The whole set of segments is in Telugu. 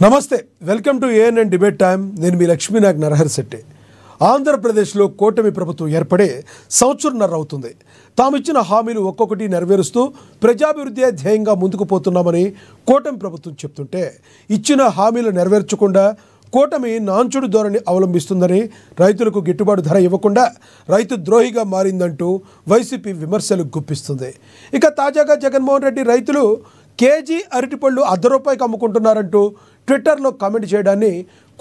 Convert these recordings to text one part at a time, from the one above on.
నమస్తే, welcome to ANN debate time. నేను మీ లక్ష్మీనాగ్ నరహరి శెట్టి. ఆంధ్రప్రదేశ్లో కూటమి ప్రభుత్వం ఏర్పడే సంవత్సరంన్నర అవుతుంది. తామిచ్చిన హామీలు ఒక్కొక్కటి నెరవేరుస్తూ ప్రజాభివృద్ధి ధ్యేయంగా ముందుకు పోతున్నామని కూటమి ప్రభుత్వం చెప్తుంటే, ఇచ్చిన హామీలు నెరవేర్చకుండా కూటమి నాంచుడు ధోరణి అవలంబిస్తుందని, రైతులకు గిట్టుబాటు ధర ఇవ్వకుండా రైతు ద్రోహిగా మారిందంటూ వైసీపీ విమర్శలు గుప్పిస్తుంది. ఇక తాజాగా జగన్మోహన్ రెడ్డి రైతులు కేజీ అరటిపళ్ళు ₹1 అమ్ముకుంటున్నారంటూ ట్విట్టర్లో కామెంట్ చేయడాన్ని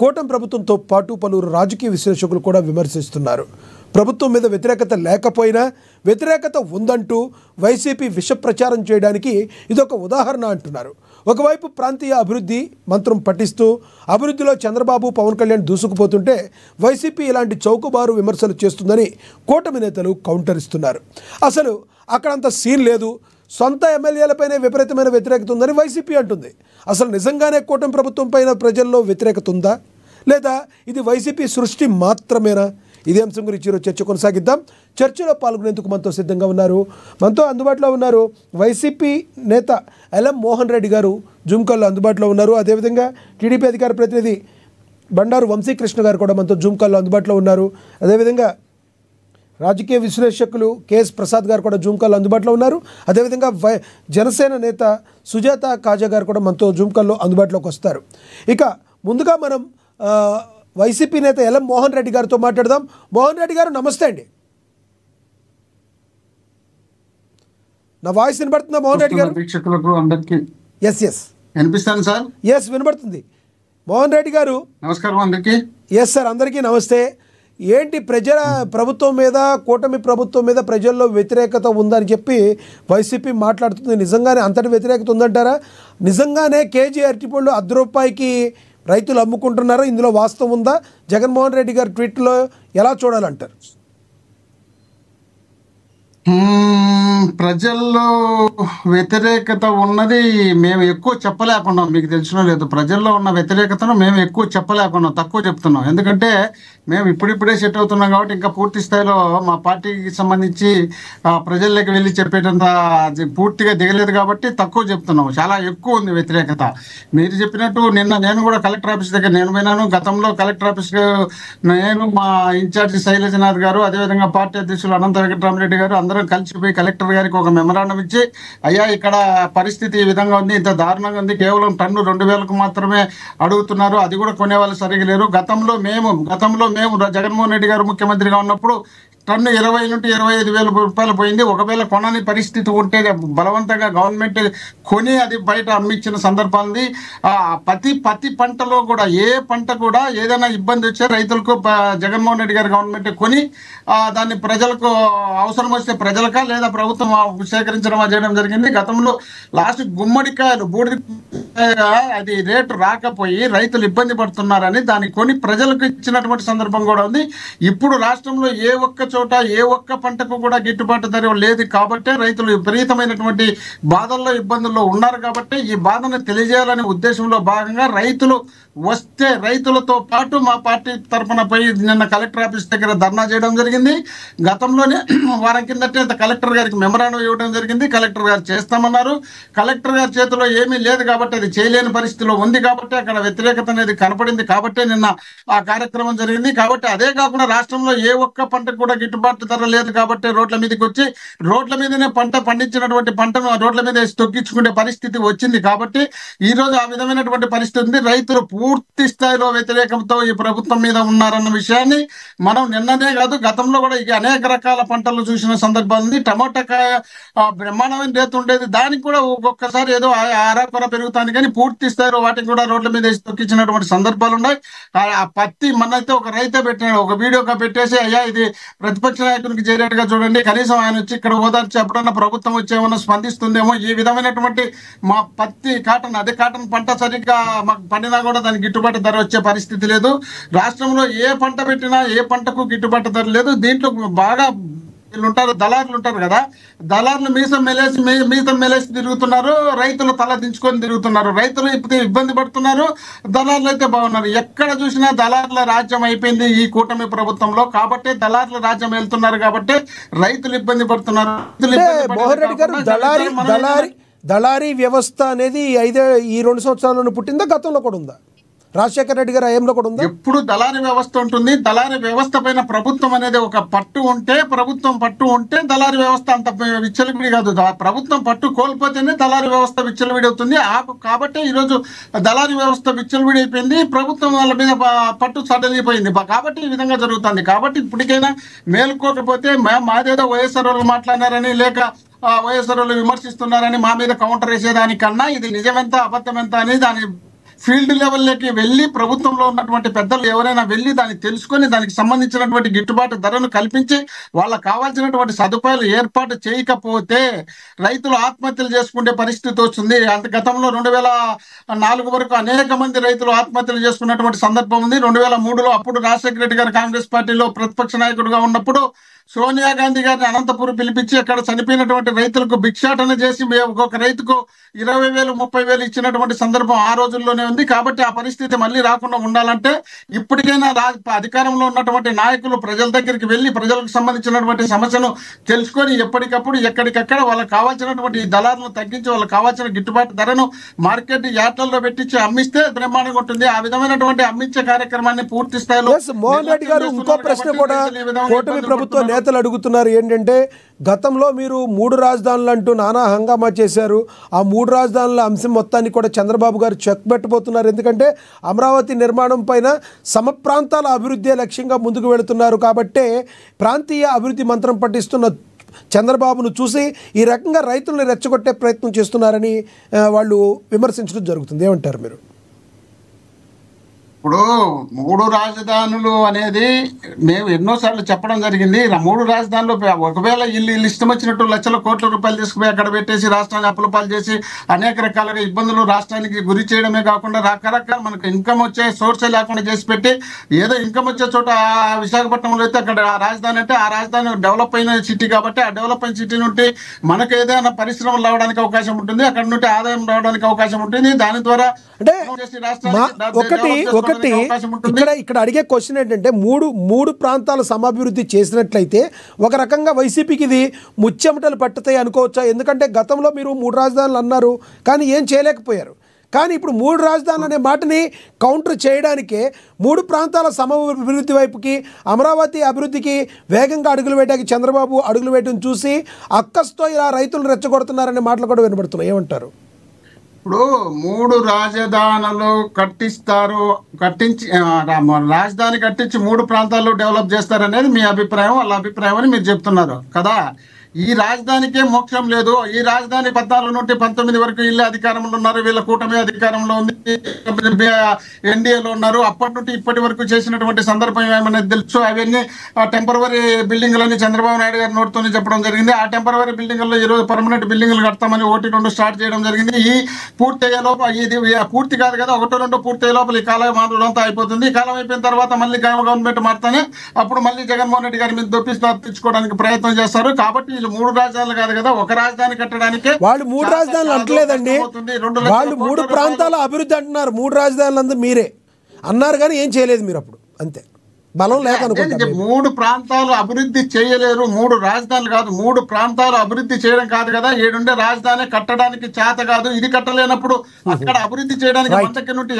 కూటమి ప్రభుత్వంతో పాటు పలువురు రాజకీయ విశ్లేషకులు కూడా విమర్శిస్తున్నారు. ప్రభుత్వం మీద వ్యతిరేకత లేకపోయినా వ్యతిరేకత ఉందంటూ వైసీపీ విష ప్రచారం చేయడానికి ఇదొక ఉదాహరణ అంటున్నారు. ఒకవైపు ప్రాంతీయ అభివృద్ధి మంత్రం పఠిస్తూ అభివృద్ధిలో చంద్రబాబు, పవన్ కళ్యాణ్ దూసుకుపోతుంటే వైసీపీ ఇలాంటి చౌకబారు విమర్శలు చేస్తుందని కూటమి నేతలు కౌంటర్ ఇస్తున్నారు. అసలు అక్కడంత సీన్ లేదు, సొంత ఎమ్మెల్యేలపైనే విపరీతమైన వ్యతిరేకత ఉందని వైసీపీ అంటుంది. అసలు నిజంగానే కూటమి ప్రభుత్వం పైన ప్రజల్లో వ్యతిరేకత ఉందా, లేదా ఇది వైసీపీ సృష్టి మాత్రమేనా? ఇదే అంశం గురించి ఈరోజు చర్చ కొనసాగిద్దాం. చర్చలో పాల్గొనేందుకు మనతో సిద్ధంగా ఉన్నారు, మనతో అందుబాటులో ఉన్నారు వైసీపీ నేత ఎల్ఎం మోహన్ రెడ్డి గారు జూమ్ కాల్లో అందుబాటులో ఉన్నారు. అదేవిధంగా టీడీపీ అధికార ప్రతినిధి బండారు వంశీకృష్ణ గారు కూడా మనతో జూమ్ కాల్లో అందుబాటులో ఉన్నారు. అదేవిధంగా రాజకీయ విశ్లేషకులు కేఎస్ ప్రసాద్ గారు కూడా జూమ్ కాల్లో అందుబాటులో ఉన్నారు. అదేవిధంగా జనసేన నేత సుజాత కాజా గారు కూడా మనతో జూమ్ కాల్లో అందుబాటులోకి వస్తారు. ఇక ముందుగా మనం వైసీపీ నేత ఎల్ఎం మోహన్ రెడ్డి గారితో మాట్లాడదాం. మోహన్ రెడ్డి గారు నమస్తే అండి. నా వాయిస్ వినబడుతుందా మోహన్ రెడ్డి గారు? ఎస్ వినిపిస్తాను సార్. ఎస్ వినబడుతుంది. మోహన్ రెడ్డి గారు నమస్కారం అందరికీ. ఎస్ సార్, అందరికీ నమస్తే. ఏంటి ప్రభుత్వం మీద, కూటమి ప్రభుత్వం మీద ప్రజల్లో వ్యతిరేకత ఉందని చెప్పి వైసీపీ మాట్లాడుతుంది. నిజంగానే అంతటి వ్యతిరేకత ఉందంటారా? నిజంగానే కేజీ అరటిపళ్ళు ₹1 రైతులు అమ్ముకుంటున్నారా? ఇందులో వాస్తవం ఉందా? జగన్మోహన్ రెడ్డి గారి ట్వీట్లో ఎలా చూడాలంటారు? ప్రజల్లో వ్యతిరేకత ఉన్నది మేము ఎక్కువ చెప్పలేకున్నాం. మీకు తెలిసిన లేదు, ప్రజల్లో ఉన్న వ్యతిరేకతను మేము ఎక్కువ చెప్పలేకున్నాం, తక్కువ చెప్తున్నాం. ఎందుకంటే మేము ఇప్పుడిప్పుడే సెట్ అవుతున్నాం కాబట్టి ఇంకా పూర్తి స్థాయిలో మా పార్టీకి సంబంధించి ప్రజల్లోకి వెళ్ళి చెప్పేటంత పూర్తిగా దిగలేదు కాబట్టి తక్కువ చెప్తున్నాం. చాలా ఎక్కువ ఉంది వ్యతిరేకత. మీరు చెప్పినట్టు నిన్న నేను కూడా కలెక్టర్ ఆఫీస్ దగ్గర నేను పోయినాను. గతంలో కలెక్టర్ ఆఫీస్ నేను, మా ఇన్ఛార్జి శైలజనాథ్ గారు, అదేవిధంగా పార్టీ అధ్యక్షులు అనంత వెంకటరామరెడ్డి గారు అందరం కలిసిపోయి కలెక్టర్ గారికి ఒక మెమరాండం ఇచ్చి, అయ్యా ఇక్కడ పరిస్థితి ఈ విధంగా ఉంది, ఇంత దారుణంగా ఉంది, కేవలం టన్ను 2000కు మాత్రమే అడుగుతున్నారు, అది కూడా కొనేవాళ్ళు సరిగా లేరు. గతంలో మేము జగన్మోహన్ రెడ్డి గారు ముఖ్యమంత్రిగా ఉన్నప్పుడు టన్ను 20 నుండి 25,000 రూపాయలు పోయింది. ఒకవేళ కొనని పరిస్థితి ఉంటే బలవంతంగా గవర్నమెంట్ కొని అది బయట అమ్మించిన సందర్భాన్ని ప్రతి పంటలో కూడా, ఏ పంట కూడా ఏదైనా ఇబ్బంది వచ్చే రైతులకు జగన్మోహన్ రెడ్డి గారు గవర్నమెంట్ కొని దాన్ని ప్రజలకు అవసరం వస్తే ప్రజలకా లేదా ప్రభుత్వం సేకరించడం చేయడం జరిగింది. గతంలో లాస్ట్ గుమ్మడికాయలు అది రేటు రాకపోయి రైతులు ఇబ్బంది పడుతున్నారని దాన్ని కొని ప్రజలకు ఇచ్చినటువంటి సందర్భం కూడా ఉంది. ఇప్పుడు రాష్ట్రంలో ఏ ఒక్క పంటకు కూడా గిట్టుబాటు ధర లేదు కాబట్టి రైతులు విపరీతమైనటువంటి బాధల్లో, ఇబ్బందుల్లో ఉన్నారు. కాబట్టి ఈ బాధను తెలియజేయాలనే ఉద్దేశంలో భాగంగా రైతులు వస్తే రైతులతో పాటు మా పార్టీ తరఫున పోయి నిన్న కలెక్టర్ ఆఫీస్ దగ్గర ధర్నా చేయడం జరిగింది. గతంలోనే వారం కిందటే కలెక్టర్ గారికి మెమరాండం ఇవ్వడం జరిగింది. కలెక్టర్ గారు చేస్తామన్నారు. కలెక్టర్ గారి చేతిలో ఏమీ లేదు కాబట్టి, అది చేయలేని పరిస్థితిలో ఉంది కాబట్టి అక్కడ వ్యతిరేకత అనేది కనపడింది కాబట్టి నిన్న ఆ కార్యక్రమం జరిగింది. కాబట్టి అదే కాకుండా రాష్ట్రంలో ఏ ఒక్క పంటకు కూడా గిట్టుబాటు ధర లేదు కాబట్టి రోడ్ల మీదకి వచ్చి రోడ్ల మీదనే పండించినటువంటి పంటను రోడ్ల మీద తొక్కించుకునే పరిస్థితి వచ్చింది. కాబట్టి ఈ రోజు ఆ విధమైనటువంటి పరిస్థితి ఉంది. రైతులు పూర్తి స్థాయిలో వ్యతిరేకంతో ఈ ప్రభుత్వం మీద ఉన్నారన్న విషయాన్ని మనం నిన్ననే కాదు గతంలో కూడా అనేక రకాల పంటలు చూసిన సందర్భం ఉంది. టమోటాకాయ బ్రహ్మాండమైన రేటు ఉండేది, దానికి కూడా ఒక్కొక్కసారి ఏదో ఆరాకొర పెరుగుతుంది, కానీ పూర్తి స్థాయిలో వాటిని కూడా రోడ్ల మీద తొక్కించినటువంటి సందర్భాలు ఉన్నాయి. ఆ పత్తి మనైతే ఒక రైతే పెట్టినాడు, ఒక వీడియోగా పెట్టేసి, అయ్యా ఇది ప్రతిపక్ష నాయకునికి చేరేట్టుగా చూడండి, కనీసం ఆయన వచ్చి ఇక్కడ ఓదార్చి ఎప్పుడన్నా ప్రభుత్వం వచ్చేమన్నా స్పందిస్తుందేమో. ఈ విధమైనటువంటి మా పత్తి కాటన్ పంట సరిగ్గా మాకు పండినా కూడా దానికి గిట్టుబాటు ధర వచ్చే పరిస్థితి లేదు. రాష్ట్రంలో ఏ పంట పెట్టినా ఏ పంటకు గిట్టుబాటు ధర లేదు. దీంట్లో బాగా దళారులు ఉంటారు కదా, దళారులు మీసం మెలేసి తిరుగుతున్నారు, రైతులు తల దించుకొని తిరుగుతున్నారు. రైతులు ఇప్పుడు ఇబ్బంది పడుతున్నారు, దళారులు అయితే బాగున్నారు. ఎక్కడ చూసినా దళారుల రాజ్యం అయిపోయింది ఈ కూటమి ప్రభుత్వంలో. కాబట్టి దళారుల రాజ్యం వెళ్తున్నారు కాబట్టి రైతులు ఇబ్బంది పడుతున్నారు. దళారీ వ్యవస్థ అనేది ఈ 2 సంవత్సరాల్లోనే పుట్టిందా, గతంలో కూడా ఉందా? రాజశేఖర రెడ్డి గారి హయాంలో కూడా ఉందా? ఎప్పుడు దళారీ వ్యవస్థ ఉంటుంది. దళారీ వ్యవస్థ పైన ప్రభుత్వం అనేది ఒక పట్టు ఉంటే, ప్రభుత్వం పట్టు ఉంటే దళారీ వ్యవస్థ అంత విచ్చలవిడి కాదు. ప్రభుత్వం పట్టు కోల్పోతేనే దళారీ వ్యవస్థ విచ్చలవిడి అవుతుంది. కాబట్టి ఈరోజు దళారీ వ్యవస్థ విచ్చలవిడి అయిపోయింది, ప్రభుత్వం వాళ్ళ మీద పట్టు సడలిపోయింది. కాబట్టి ఈ విధంగా జరుగుతుంది. కాబట్టి ఇప్పటికైనా మేలుకోకపోతే మాదేదో వైఎస్ఆర్ వాళ్ళు మాట్లాడినారని, లేక వైఎస్ఆర్ వాళ్ళు విమర్శిస్తున్నారని మా మీద కౌంటర్ వేసేదానికన్నా ఇది నిజమెంత అబద్ధం ఎంత అని దాని ఫీల్డ్ లెవెల్లోకి వెళ్ళి ప్రభుత్వంలో ఉన్నటువంటి పెద్దలు ఎవరైనా వెళ్ళి దాన్ని తెలుసుకొని దానికి సంబంధించినటువంటి గిట్టుబాటు ధరను కల్పించి వాళ్ళకు కావాల్సినటువంటి సదుపాయాలు ఏర్పాటు చేయకపోతే రైతులు ఆత్మహత్యలు చేసుకునే పరిస్థితి వస్తుంది. అంత గతంలో 2004 వరకు అనేక మంది రైతులు ఆత్మహత్యలు చేసుకున్నటువంటి సందర్భం ఉంది. 2003లో అప్పుడు రాజశేఖర రెడ్డి గారు కాంగ్రెస్ పార్టీలో ప్రతిపక్ష నాయకుడిగా ఉన్నప్పుడు సోనియా గాంధీ గారిని అనంతపురం పిలిపించి అక్కడ చనిపోయినటువంటి రైతులకు భిక్షాటన చేసి ఒక్కొక్క రైతుకు 20,000 30,000 ఇచ్చినటువంటి సందర్భం ఆ రోజుల్లోనే ఉంది. కాబట్టి ఆ పరిస్థితి మళ్ళీ రాకుండా ఉండాలంటే ఇప్పటికైనా అధికారంలో ఉన్నటువంటి నాయకులు ప్రజల దగ్గరికి వెళ్ళి ప్రజలకు సంబంధించినటువంటి సమస్యను తెలుసుకొని ఎప్పటికప్పుడు ఎక్కడికక్కడ వాళ్ళకి కావాల్సినటువంటి దళాలను తగ్గించి వాళ్ళకి కావాల్సిన గిట్టుబాటు ధరను మార్కెట్ యార్డ్లలో పెట్టించి అమ్మిస్తే బ్రహ్మాండంగా ఉంటుంది. ఆ విధమైనటువంటి అమ్మించే కార్యక్రమాన్ని పూర్తి స్థాయిలో మోహన్ రెడ్డి గారు ఇంకో ప్రశ్న కూడా కూటమి ప్రభుత్వ నేతలు అడుగుతున్నారు ఏంటంటే, గతంలో మీరు 3 రాజధానులు అంటూ నానా హంగామా చేశారు. ఆ 3 రాజధానుల అంశం మొత్తాన్ని కూడా చంద్రబాబు గారు చెక్ పెట్టబోతున్నారు. ఎందుకంటే అమరావతి నిర్మాణం పైన సమప్రాంతాల అభివృద్ధి లక్ష్యంగా ముందుకు వెళుతున్నారు. కాబట్టే ప్రాంతీయ అభివృద్ధి మంత్రం పట్టిస్తున్న చంద్రబాబును చూసి ఈ రకంగా రైతులను రెచ్చగొట్టే ప్రయత్నం చేస్తున్నారని వాళ్ళు విమర్శించడం జరుగుతుంది. ఏమంటారు మీరు? ఇప్పుడు 3 రాజధానులు అనేది మేము ఎన్నోసార్లు చెప్పడం జరిగింది. 3 రాజధానులు ఒకవేళ ఇల్లు ఇష్టం వచ్చినట్టు లక్షల కోట్ల రూపాయలు తీసుకుపోయి అక్కడ పెట్టేసి రాష్ట్రాన్ని అప్పులపాలు చేసి అనేక రకాలుగా ఇబ్బందులు రాష్ట్రానికి గురి చేయడమే కాకుండా రకరకాల మనకు ఇన్కమ్ వచ్చే సోర్సే లేకుండా చేసి పెట్టి ఏదో ఇన్కమ్ వచ్చే చోట విశాఖపట్నంలో అయితే అక్కడ రాజధాని అంటే ఆ రాజధాని డెవలప్ అయిన సిటీ కాబట్టి ఆ డెవలప్ అయిన సిటీ నుండి మనకు ఏదైనా పరిశ్రమలు రావడానికి అవకాశం ఉంటుంది, అక్కడ నుండి ఆదాయం రావడానికి అవకాశం ఉంటుంది. దాని ద్వారా అంటే ఇక్కడ అడిగే క్వశ్చన్ ఏంటంటే, మూడు ప్రాంతాల సమాభివృద్ధి చేసినట్లయితే ఒక రకంగా వైసీపీకి ఇది ముచ్చెమటలు పట్టుతాయి అనుకోవచ్చా? ఎందుకంటే గతంలో మీరు 3 రాజధానులు అన్నారు కానీ ఏం చేయలేకపోయారు. కానీ ఇప్పుడు 3 రాజధానులు అనే మాటని కౌంటర్ చేయడానికే 3 ప్రాంతాల సమభివృద్ధి వైపుకి, అమరావతి అభివృద్ధికి వేగంగా అడుగులు వేయడానికి చంద్రబాబు అడుగులు వేయడం చూసి అక్కస్తో ఇలా రైతులు రెచ్చగొడుతున్నారనే మాటలు కూడా వినబడుతున్నాయి. ఏమంటారు? ఇప్పుడు 3 రాజధానులు కట్టించి రాజధాని కట్టించి 3 ప్రాంతాల్లో డెవలప్ చేస్తారనేది మీ అభిప్రాయం, వాళ్ళ అభిప్రాయం అని మీరు చెప్తున్నారు కదా. ఈ రాజధానికే మోక్షం లేదు. ఈ రాజధాని 14 నుండి 19 వరకు వీళ్ళే అధికారంలో ఉన్నారు, వీళ్ళ కూటమి అధికారంలో ఉంది, ఎన్డీఏలో ఉన్నారు. అప్పటి నుండి ఇప్పటి వరకు చేసినటువంటి సందర్భం ఏమైనా తెలుసు? అవన్నీ టెంపరవరీ బిల్డింగ్లని చంద్రబాబు నాయుడు గారి నోటితోనే చెప్పడం జరిగింది. ఆ టెంపరవరీ బిల్డింగ్లో ఈరోజు పర్మనెంట్ బిల్డింగ్లు కడతామని 1-2 స్టార్ట్ చేయడం జరిగింది. ఈ పూర్తి అయ్యే లోపల ఇది పూర్తి కాదు కదా, 1-2 పూర్తి అయ్యే లోపల ఈ కాలం అంతా అయిపోతుంది. ఈ కాలం అయిపోయిన తర్వాత మళ్ళీ గవర్నమెంట్ మారుతానే అప్పుడు మళ్ళీ జగన్మోహన్ రెడ్డి గారి మీద తప్పించుకోవడానికి ప్రయత్నం చేస్తారు. కాబట్టి 3 రాజధానులు కాదు కదా, ఒక రాజధాని కట్టడానికి వాళ్ళు 3 రాజధానులు అంటలేదండి, వాళ్ళు 3 ప్రాంతాల అభివృద్ధి అంటున్నారు. 3 రాజధానులు అంతా మీరే అన్నారు కానీ ఏం చేయలేదు మీరు అప్పుడు, అంతే బలం లేక అనుకుంటా. 3 ప్రాంతాలు అభివృద్ధి చేయలేరు, 3 రాజధానులు కాదు, 3 ప్రాంతాలు అభివృద్ధి చేయడం కాదు కదా. ఏడుండే రాజధాని కట్టడానికి చేత కాదు. ఇది కట్టలేనప్పుడు అక్కడ అభివృద్ధి చేయడానికి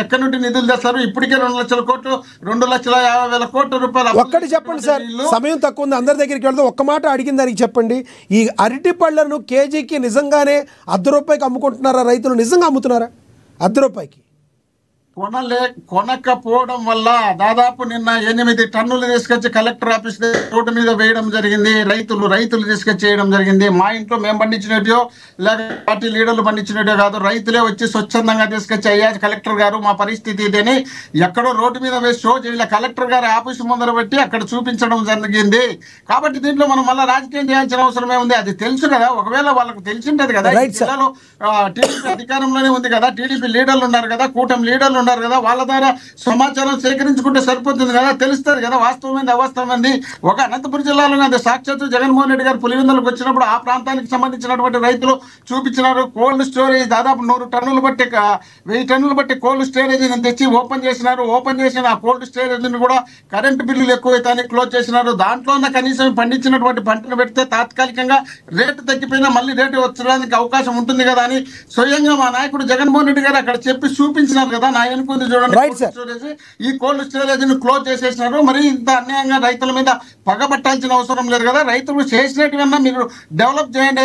ఎక్కడి నుండి నిధులు తెస్తారు? ఇప్పటికే 2 లక్షల కోట్లు, 2,50,000 కోట్ల రూపాయలు. ఒక్కటి చెప్పండి సార్, సమయం తక్కువ ఉంది, అందరి దగ్గరికి వెళ్తే ఒక్క మాట అడిగిన దానికి చెప్పండి. ఈ అరటి పళ్ళను కేజీకి నిజంగానే ₹1 అమ్ముకుంటున్నారా రైతులు? నిజంగా అమ్ముతున్నారా ₹1? కొనకపోవడం వల్ల దాదాపు నిన్న 8 టన్నులు తీసుకొచ్చి కలెక్టర్ ఆఫీస్ రోడ్డు మీద వేయడం జరిగింది. రైతులు తీసుకొచ్చి వేయడం జరిగింది. మా ఇంట్లో మేము పండించినట్టు లేక పార్టీ లీడర్లు పండించినట్టు కాదు, రైతులే వచ్చి స్వచ్ఛందంగా తీసుకొచ్చి అయ్యా కలెక్టర్ గారు మా పరిస్థితి ఇదని ఎక్కడో రోడ్డు మీద వేసి షో చేయాలి, కలెక్టర్ గారి ఆఫీసు ముందర పెట్టి అక్కడ చూపించడం జరిగింది. కాబట్టి దీంట్లో మనం మళ్ళీ రాజకీయం చేయాల్సిన అవసరమే ఉంది. అది తెలుసు కదా, ఒకవేళ వాళ్ళకు తెలిసింటది కదా. జిల్లాలో టీడీపీ అధికారంలోనే ఉంది కదా, టీడీపీ లీడర్లు ఉన్నారు కదా, కూటమి లీడర్లు ఉన్నారు కదా, వాళ్ళ ద్వారా సమాచారం సేకరించుకుంటే సరిపోతుంది కదా, తెలుస్తుంది కదా వాస్తవమైంది అవాస్తవమైంది. ఒక అనంతపురం జిల్లాలో అది సాక్షాత్తు జగన్మోహన్ రెడ్డి గారు పులివెందులకు వచ్చినప్పుడు ఆ ప్రాంతానికి సంబంధించినటువంటి రైతులు చూపించినారు. కోల్డ్ స్టోరేజ్ దాదాపు 100 టన్నులు బట్టి 1000 టన్నులు బట్టి కోల్డ్ స్టోరేజ్ తెచ్చి ఓపెన్ చేసినారు. ఓపెన్ చేసిన ఆ కోల్డ్ స్టోరేజ్ కూడా కరెంటు బిల్లులు ఎక్కువైతే క్లోజ్ చేసినారు. దాంట్లో ఉన్న కనీసం పండించినటువంటి పంటను పెడితే తాత్కాలికంగా రేటు తగ్గిపోయినా మళ్ళీ రేటు వచ్చడానికి అవకాశం ఉంటుంది కదా అని స్వయంగా మా నాయకుడు జగన్మోహన్ రెడ్డి గారు అక్కడ చెప్పి చూపించినారు కదా. ఎనుకుంది చూడండి Right, sir. స్టోరేజ్. ఈ కోల్డ్ స్టోరేజ్ ని క్లోజ్ చేసేసినారు. మరి ఇంత అన్యాయంగా రైతుల మీద పగబట్టాల్సిన అవసరం లేదు కదా. రైతులు చేసినట్టుగా మీరు డెవలప్ చేయండి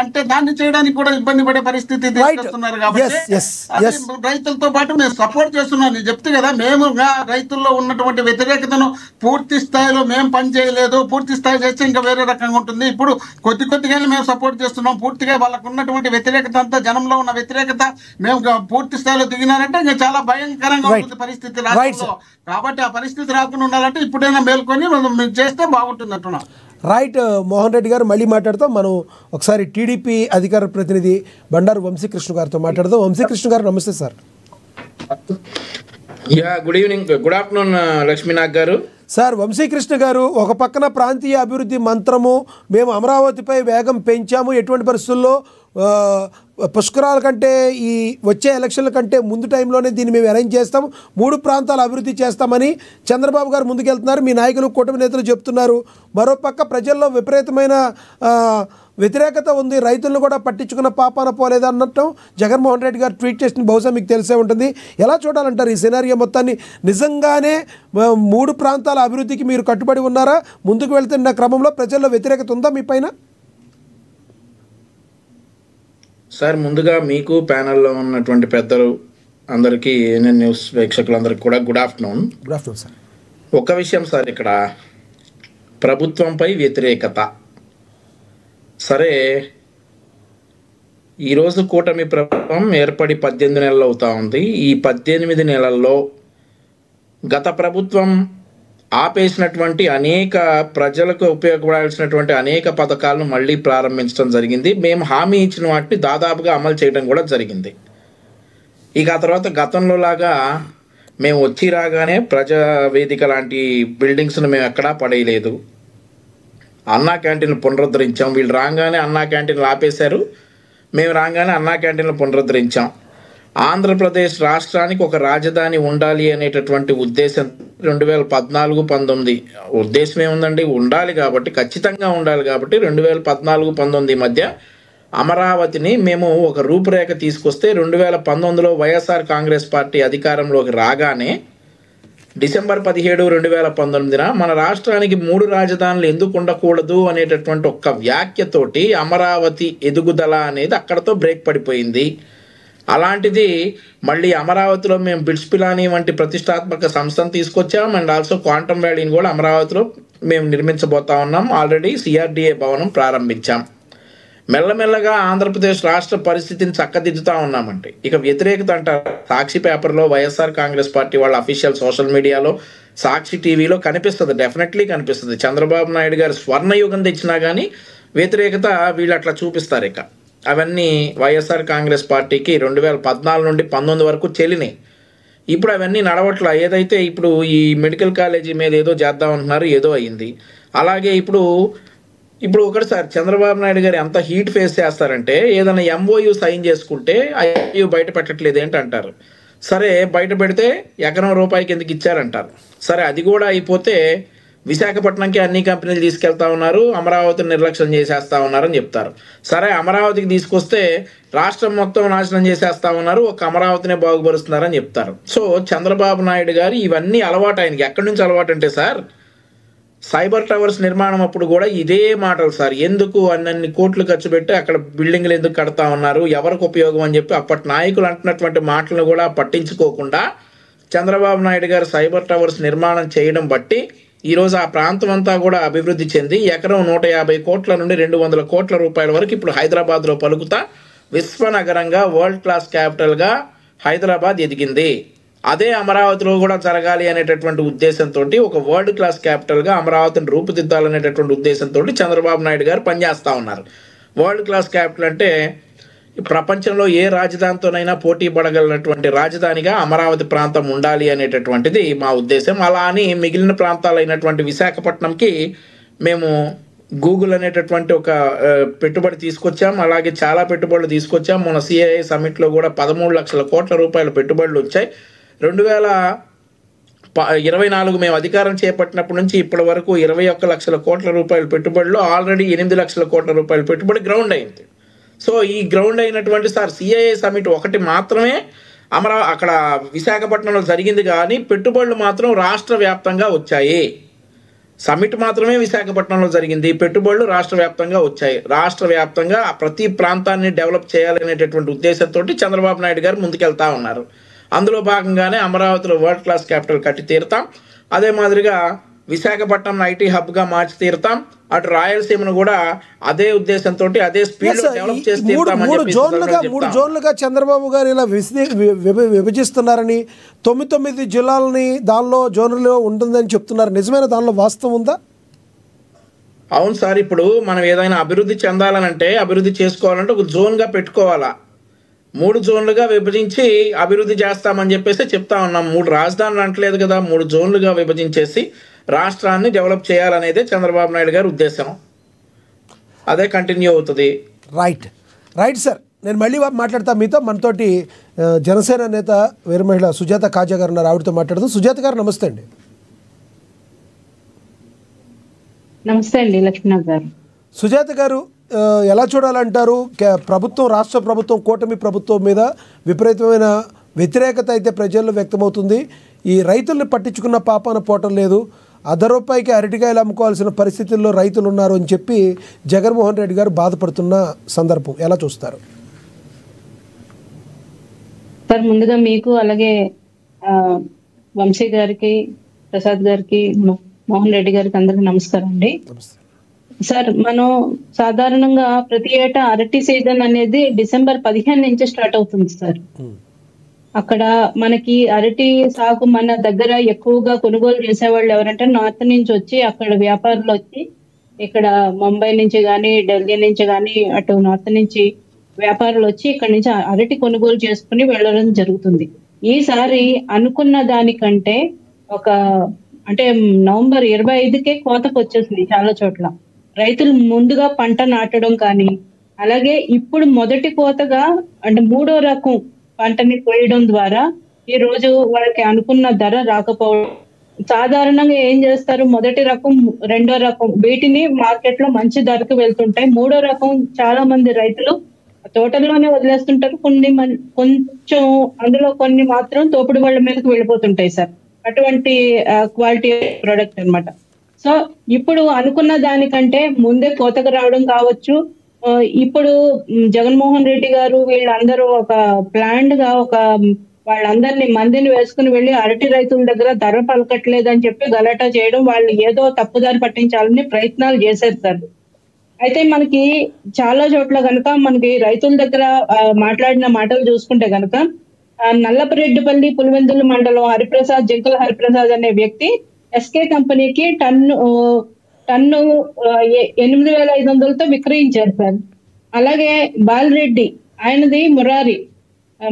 అంటే దాన్ని చేయడానికి కూడా ఇబ్బంది పడే పరిస్థితి తీసుకొస్తున్నారు. కాబట్టి అది రైతులతో పాటు మేము సపోర్ట్ చేస్తున్నాం. నేను చెప్తే కదా, మేము రైతుల్లో ఉన్నటువంటి వ్యతిరేకతను పూర్తి స్థాయిలో మేము పని చేయలేదు. పూర్తి స్థాయి చేస్తే ఇంకా వేరే రకంగా ఉంటుంది. ఇప్పుడు కొద్దిగానే మేము సపోర్ట్ చేస్తున్నాం. పూర్తిగా వాళ్ళకు ఉన్నటువంటి వ్యతిరేకత అంతా, జనంలో ఉన్న వ్యతిరేకత మేము పూర్తి స్థాయిలో దిగినారంటే ఇంకా చాలా భయంకరంగా ఉంటుంది పరిస్థితి రాష్ట్రంలో. కాబట్టి ఆ పరిస్థితి రాకుండా ఉండాలంటే ఇప్పుడైనా మేల్కొని మేము చేస్తే బాగుంటుంది అంటున్నాం. రైట్ మోహన్ రెడ్డి గారు, మళ్ళీ మాట్లాడతాం. మనం ఒకసారి టీడీపీ అధికార ప్రతినిధి బండారు వంశీకృష్ణ గారితో మాట్లాడదాం. వంశీకృష్ణ గారు నమస్తే sir. Good evening, good afternoon Lakshminath గారు. సార్, వంశీకృష్ణ గారు, ఒక పక్కన ప్రాంతీయ అభివృద్ధి మంత్రము, మేము అమరావతిపై వేగం పెంచాము, ఎటువంటి పరిస్థితుల్లో పుష్కరాల కంటే ఈ వచ్చే ఎలక్షన్ల కంటే ముందు టైంలోనే దీన్ని మేము అరేంజ్ చేస్తాం, 3 ప్రాంతాలు అభివృద్ధి చేస్తామని చంద్రబాబు గారు ముందుకెళ్తున్నారు, మీ నాయకులు కూటమి నేతలు చెప్తున్నారు. మరోపక్క ప్రజల్లో విపరీతమైన వ్యతిరేకత ఉంది, రైతులను కూడా పట్టించుకున్న పాపాన పోలేదు అన్నట్టు జగన్మోహన్ రెడ్డి గారు ట్వీట్ చేసిన బహుశా మీకు తెలిసే ఉంటుంది. ఎలా చూడాలంటారు ఈ సినారియో మొత్తాన్ని? నిజంగానే 3 ప్రాంతాల అభివృద్ధికి మీరు కట్టుబడి ఉన్నారా? ముందుకు వెళ్తున్న క్రమంలో ప్రజల్లో వ్యతిరేకత ఉందా మీ పైన? సార్, ముందుగా మీకు ప్యానెల్లో ఉన్నటువంటి పెద్దలు అందరికీ, ఏఎన్ఎన్ న్యూస్ వీక్షకులందరికీ కూడా good afternoon. Good afternoon sir. ఒక విషయం సార్, ఇక్కడ ప్రభుత్వంపై వ్యతిరేకత సరే, ఈరోజు కూటమి ప్రభుత్వం ఏర్పడి 18 నెలలు అవుతా ఉంది. ఈ 18 నెలల్లో గత ప్రభుత్వం ఆపేసినటువంటి అనేక ప్రజలకు ఉపయోగపడాల్సినటువంటి అనేక పథకాలను మళ్ళీ ప్రారంభించడం జరిగింది. మేము హామీ ఇచ్చిన వాటిని దాదాపుగా అమలు చేయడం కూడా జరిగింది. ఇక ఆ తర్వాత గతంలో లాగా మేము వచ్చి రాగానే ప్రజా వేదిక లాంటి బిల్డింగ్స్ను మేము ఎక్కడా పడేయలేదు. అన్నా క్యాంటీన్లు పునరుద్ధరించాం. వీళ్ళు రాగానే అన్నా క్యాంటీన్లు ఆపేశారు, మేము రాగానే అన్నా క్యాంటీన్లు పునరుద్ధరించాం. ఆంధ్రప్రదేశ్ రాష్ట్రానికి ఒక రాజధాని ఉండాలి అనేటటువంటి ఉద్దేశం 2014-19 ఉద్దేశం ఏముందండి, ఉండాలి కాబట్టి, ఖచ్చితంగా ఉండాలి కాబట్టి 2014-19 మధ్య అమరావతిని మేము ఒక రూపురేఖ తీసుకొస్తే 2019లో వైఎస్ఆర్ కాంగ్రెస్ పార్టీ అధికారంలోకి రాగానే డిసెంబర్ 17, 2019 మన రాష్ట్రానికి 3 రాజధానులు ఎందుకు ఉండకూడదు అనేటటువంటి ఒక్క వ్యాఖ్యతోటి అమరావతి ఎదుగుదల అనేది అక్కడతో బ్రేక్ పడిపోయింది. అలాంటిది మళ్ళీ అమరావతిలో మేము బిట్స్ పిలానీ వంటి ప్రతిష్టాత్మక సంస్థను తీసుకొచ్చాం. అండ్ ఆల్సో క్వాంటమ్ వ్యాలీని కూడా అమరావతిలో మేము నిర్మించబోతా ఉన్నాం. ఆల్రెడీ సిఆర్డిఏ భవనం ప్రారంభించాం. మెల్లమెల్లగా ఆంధ్రప్రదేశ్ రాష్ట్ర పరిస్థితిని చక్కదిద్దుతా ఉన్నామంటే ఇక వ్యతిరేకత అంటారు. సాక్షి పేపర్లో వైఎస్ఆర్ కాంగ్రెస్ పార్టీ వాళ్ళ అఫీషియల్ సోషల్ మీడియాలో, సాక్షి టీవీలో కనిపిస్తుంది, డెఫినెట్లీ కనిపిస్తుంది. చంద్రబాబు నాయుడు గారు స్వర్ణయుగం తెచ్చినా కానీ వ్యతిరేకత వీళ్ళు అట్లా చూపిస్తారు. ఇక అవన్నీ వైఎస్ఆర్ కాంగ్రెస్ పార్టీకి 2014 నుండి 19 వరకు చెల్లినాయి. ఇప్పుడు అవన్నీ నడవట్ల. ఏదైతే ఇప్పుడు ఈ మెడికల్ కాలేజీ మీద ఏదో చేద్దామంటున్నారు, ఏదో అయింది. అలాగే ఇప్పుడు ఒకటిసారి చంద్రబాబు నాయుడు గారు ఎంత హీట్ ఫేస్ చేస్తారంటే, ఏదైనా ఎంఓయూ సైన్ చేసుకుంటే ఐయూ బయట పెట్టట్లేదు ఏంటి అంటారు. సరే, బయట పెడితే ఎకరం రూపాయికి ఎందుకు ఇచ్చారంటారు. సరే, అది కూడా అయిపోతే విశాఖపట్నంకి అన్ని కంపెనీలు తీసుకెళ్తా ఉన్నారు, అమరావతిని నిర్లక్ష్యం చేసేస్తా ఉన్నారని చెప్తారు. సరే, అమరావతికి తీసుకొస్తే రాష్ట్రం మొత్తం నాశనం చేసేస్తా ఉన్నారు, ఒక అమరావతినే బాగుపరుస్తున్నారని చెప్తారు. సో చంద్రబాబు నాయుడు గారు ఇవన్నీ అలవాటు. ఆయనకి ఎక్కడి నుంచి అలవాటు అంటే సార్, సైబర్ టవర్స్ నిర్మాణం అప్పుడు కూడా ఇదే మాటలు సార్. ఎందుకు అన్ని కోట్లు ఖర్చు పెట్టి అక్కడ బిల్డింగ్లు ఎందుకు కడతా ఉన్నారు, ఎవరికి ఉపయోగం అని చెప్పి అప్పటి నాయకులు అంటున్నటువంటి మాటలను కూడా పట్టించుకోకుండా చంద్రబాబు నాయుడు గారు సైబర్ టవర్స్ నిర్మాణం చేయడం బట్టి ఈరోజు ఆ ప్రాంతం అంతా కూడా అభివృద్ధి చెంది ఎకరం 150 కోట్ల నుండి 200 కోట్ల రూపాయల వరకు ఇప్పుడు హైదరాబాద్లో పలుకుతా విశ్వనగరంగా వరల్డ్ క్లాస్ క్యాపిటల్గా హైదరాబాద్ ఎదిగింది. అదే అమరావతిలో కూడా జరగాలి అనేటటువంటి ఉద్దేశంతో, ఒక వరల్డ్ క్లాస్ క్యాపిటల్గా అమరావతిని రూపుదిద్దాలనేటటువంటి ఉద్దేశంతో చంద్రబాబు నాయుడు గారు పనిచేస్తూ ఉన్నారు. వరల్డ్ క్లాస్ క్యాపిటల్ అంటే ప్రపంచంలో ఏ రాజధానితోనైనా పోటీ పడగలిగినటువంటి రాజధానిగా అమరావతి ప్రాంతం ఉండాలి అనేటటువంటిది మా ఉద్దేశం. అలా అని మిగిలిన ప్రాంతాలైనటువంటి విశాఖపట్నంకి మేము గూగుల్ అనేటటువంటి ఒక పెట్టుబడి తీసుకొచ్చాం. అలాగే చాలా పెట్టుబడులు తీసుకొచ్చాం. మన సిఐఐ సమిట్లో కూడా 13 లక్షల కోట్ల రూపాయల పెట్టుబడులు వచ్చాయి. 2024 మేము అధికారం చేపట్టినప్పటి నుంచి ఇప్పటి వరకు 21 లక్షల కోట్ల రూపాయల పెట్టుబడులు, ఆల్రెడీ 8 లక్షల కోట్ల రూపాయల పెట్టుబడి గ్రౌండ్ అయింది. సో ఈ గ్రౌండ్ అయినటువంటి సార్ సిఐఐ సమిట్ ఒకటి మాత్రమే అక్కడ విశాఖపట్నంలో జరిగింది, కానీ పెట్టుబడులు మాత్రం రాష్ట్ర వ్యాప్తంగా వచ్చాయి. సమిట్ మాత్రమే విశాఖపట్నంలో జరిగింది, పెట్టుబడులు రాష్ట్ర వ్యాప్తంగా వచ్చాయి. రాష్ట్ర వ్యాప్తంగా ప్రతి ప్రాంతాన్ని డెవలప్ చేయాలనేటటువంటి ఉద్దేశంతో చంద్రబాబు నాయుడు గారు ముందుకెళ్తా ఉన్నారు. అందులో భాగంగానే అమరావతిలో వరల్డ్ క్లాస్ క్యాపిటల్ కట్టి తీరుతాం, అదే మాదిరిగా విశాఖపట్నం ఐటీ హబ్గా మార్చి తీరుతాం, అటు రాయలసీమను కూడా అదే ఉద్దేశంతో అదే స్పీడ్ డెవలప్ చేసి మూడు జోన్లుగా చంద్రబాబు గారు ఇలా విభజిస్తున్నారని, 9 జిల్లాలని దానిలో జోన్లో ఉంటుందని చెప్తున్నారు. నిజమైన దానిలో వాస్తవం ఉందా? అవును సార్, ఇప్పుడు మనం ఏదైనా అభివృద్ధి చెందాలనంటే, అభివృద్ధి చేసుకోవాలంటే ఒక జోన్గా పెట్టుకోవాలా. 3 జోన్లుగా విభజించి అభివృద్ధి చేస్తామని చెప్పేసి చెప్తా ఉన్నాం. 3 రాజధానులు అంటలేదు కదా, 3 జోన్లుగా విభజించేసి రాష్ట్రాన్ని డెవలప్ చేయాలనేదే చంద్రబాబు నాయుడు గారి ఉద్దేశం. అదే కంటిన్యూ అవుతుంది. రైట్ సార్, నేను మళ్ళీ మాట్లాడతా మీతో. మనతోటి జనసేన నేత వీర మహిళ సుజాత కాజా గారు ఉన్నారు, ఆవిడతో మాట్లాడదాం. సుజాత గారు నమస్తే అండి. నమస్తే అండి లక్ష్మీనాథ్ గారు. సుజాత గారు, ఎలా చూడాలంటారు? ప్రభుత్వం, రాష్ట్ర ప్రభుత్వం, కూటమి ప్రభుత్వం మీద విపరీతమైన వ్యతిరేకత అయితే ప్రజల్లో వ్యక్తమవుతుంది. ఈ రైతుల్ని పట్టించుకున్న పాపాన పోవటం లేదు, ₹1 అరటికాయలు అమ్ముకోవాల్సిన పరిస్థితుల్లో రైతులు ఉన్నారు అని చెప్పి జగన్మోహన్ రెడ్డి గారు బాధపడుతున్న సందర్భం ఎలా చూస్తారు? సార్, ముందుగా మీకు అలాగే వంశీ గారికి, ప్రసాద్ గారికి, మోహన్ రెడ్డి గారికి అందరికి నమస్కారం అండి. సార్, మనం సాధారణంగా ప్రతి ఏటా అరటి సీజన్ అనేది డిసెంబర్ 15 నుంచి స్టార్ట్ అవుతుంది సార్. అక్కడ మనకి అరటి సాగు మన దగ్గర ఎక్కువగా కొనుగోలు చేసేవాళ్ళు ఎవరంటే నార్త్ నుంచి వచ్చి, అక్కడ వ్యాపారులు వచ్చి ఇక్కడ ముంబై నుంచి కానీ, ఢిల్లీ నుంచి కానీ, అటు నార్త్ నుంచి వ్యాపారులు వచ్చి ఇక్కడ నుంచి అరటి కొనుగోలు చేసుకుని వెళ్ళడం జరుగుతుంది. ఈసారి అనుకున్న దానికంటే అంటే నవంబర్ 25కే కోతకు వచ్చేసింది చాలా చోట్ల. రైతులు ముందుగా పంట నాటడం కానీ, అలాగే ఇప్పుడు మొదటి కోతగా అంటే 3వ రకం పంటని కోయడం ద్వారా ఈ రోజు వాళ్ళకి అనుకున్న ధర రాకపోవడం. సాధారణంగా ఏం చేస్తారు, మొదటి రకం, 2వ రకం వీటిని మార్కెట్ లో మంచి ధరకు వెళ్తుంటాయి. 3వ రకం చాలా మంది రైతులు తోటల్లోనే వదిలేస్తుంటారు. కొంచెం అందులో కొన్ని మాత్రం తోపుడు వాళ్ళ మీదకి వెళ్ళిపోతుంటాయి సార్. అటువంటి క్వాలిటీ ప్రొడక్ట్ అన్నమాట. సో ఇప్పుడు అనుకున్న దానికంటే ముందే కోతకు రావడం కావచ్చు. ఇప్పుడు జగన్మోహన్ రెడ్డి గారు వీళ్ళందరూ ఒక ప్లాన్డ్ గా వాళ్ళందరినీ మందిని వేసుకుని వెళ్ళి అరటి రైతుల దగ్గర ధర పలకట్లేదని చెప్పి గలాటా చేయడం, వాళ్ళు ఏదో తప్పుదారి పట్టించాలని ప్రయత్నాలు చేశారు సార్. అయితే మనకి చాలా చోట్ల కనుక మనకి రైతుల దగ్గర మాట్లాడిన మాటలు చూసుకుంటే కనుక, నల్లపరెడ్డిపల్లి పులివెందుల మండలం జింకల హరిప్రసాద్ అనే వ్యక్తి ఎస్కే కంపెనీకి టన్ను 8,500తో విక్రయించారు సార్. అలాగే బాలరెడ్డి, ఆయనది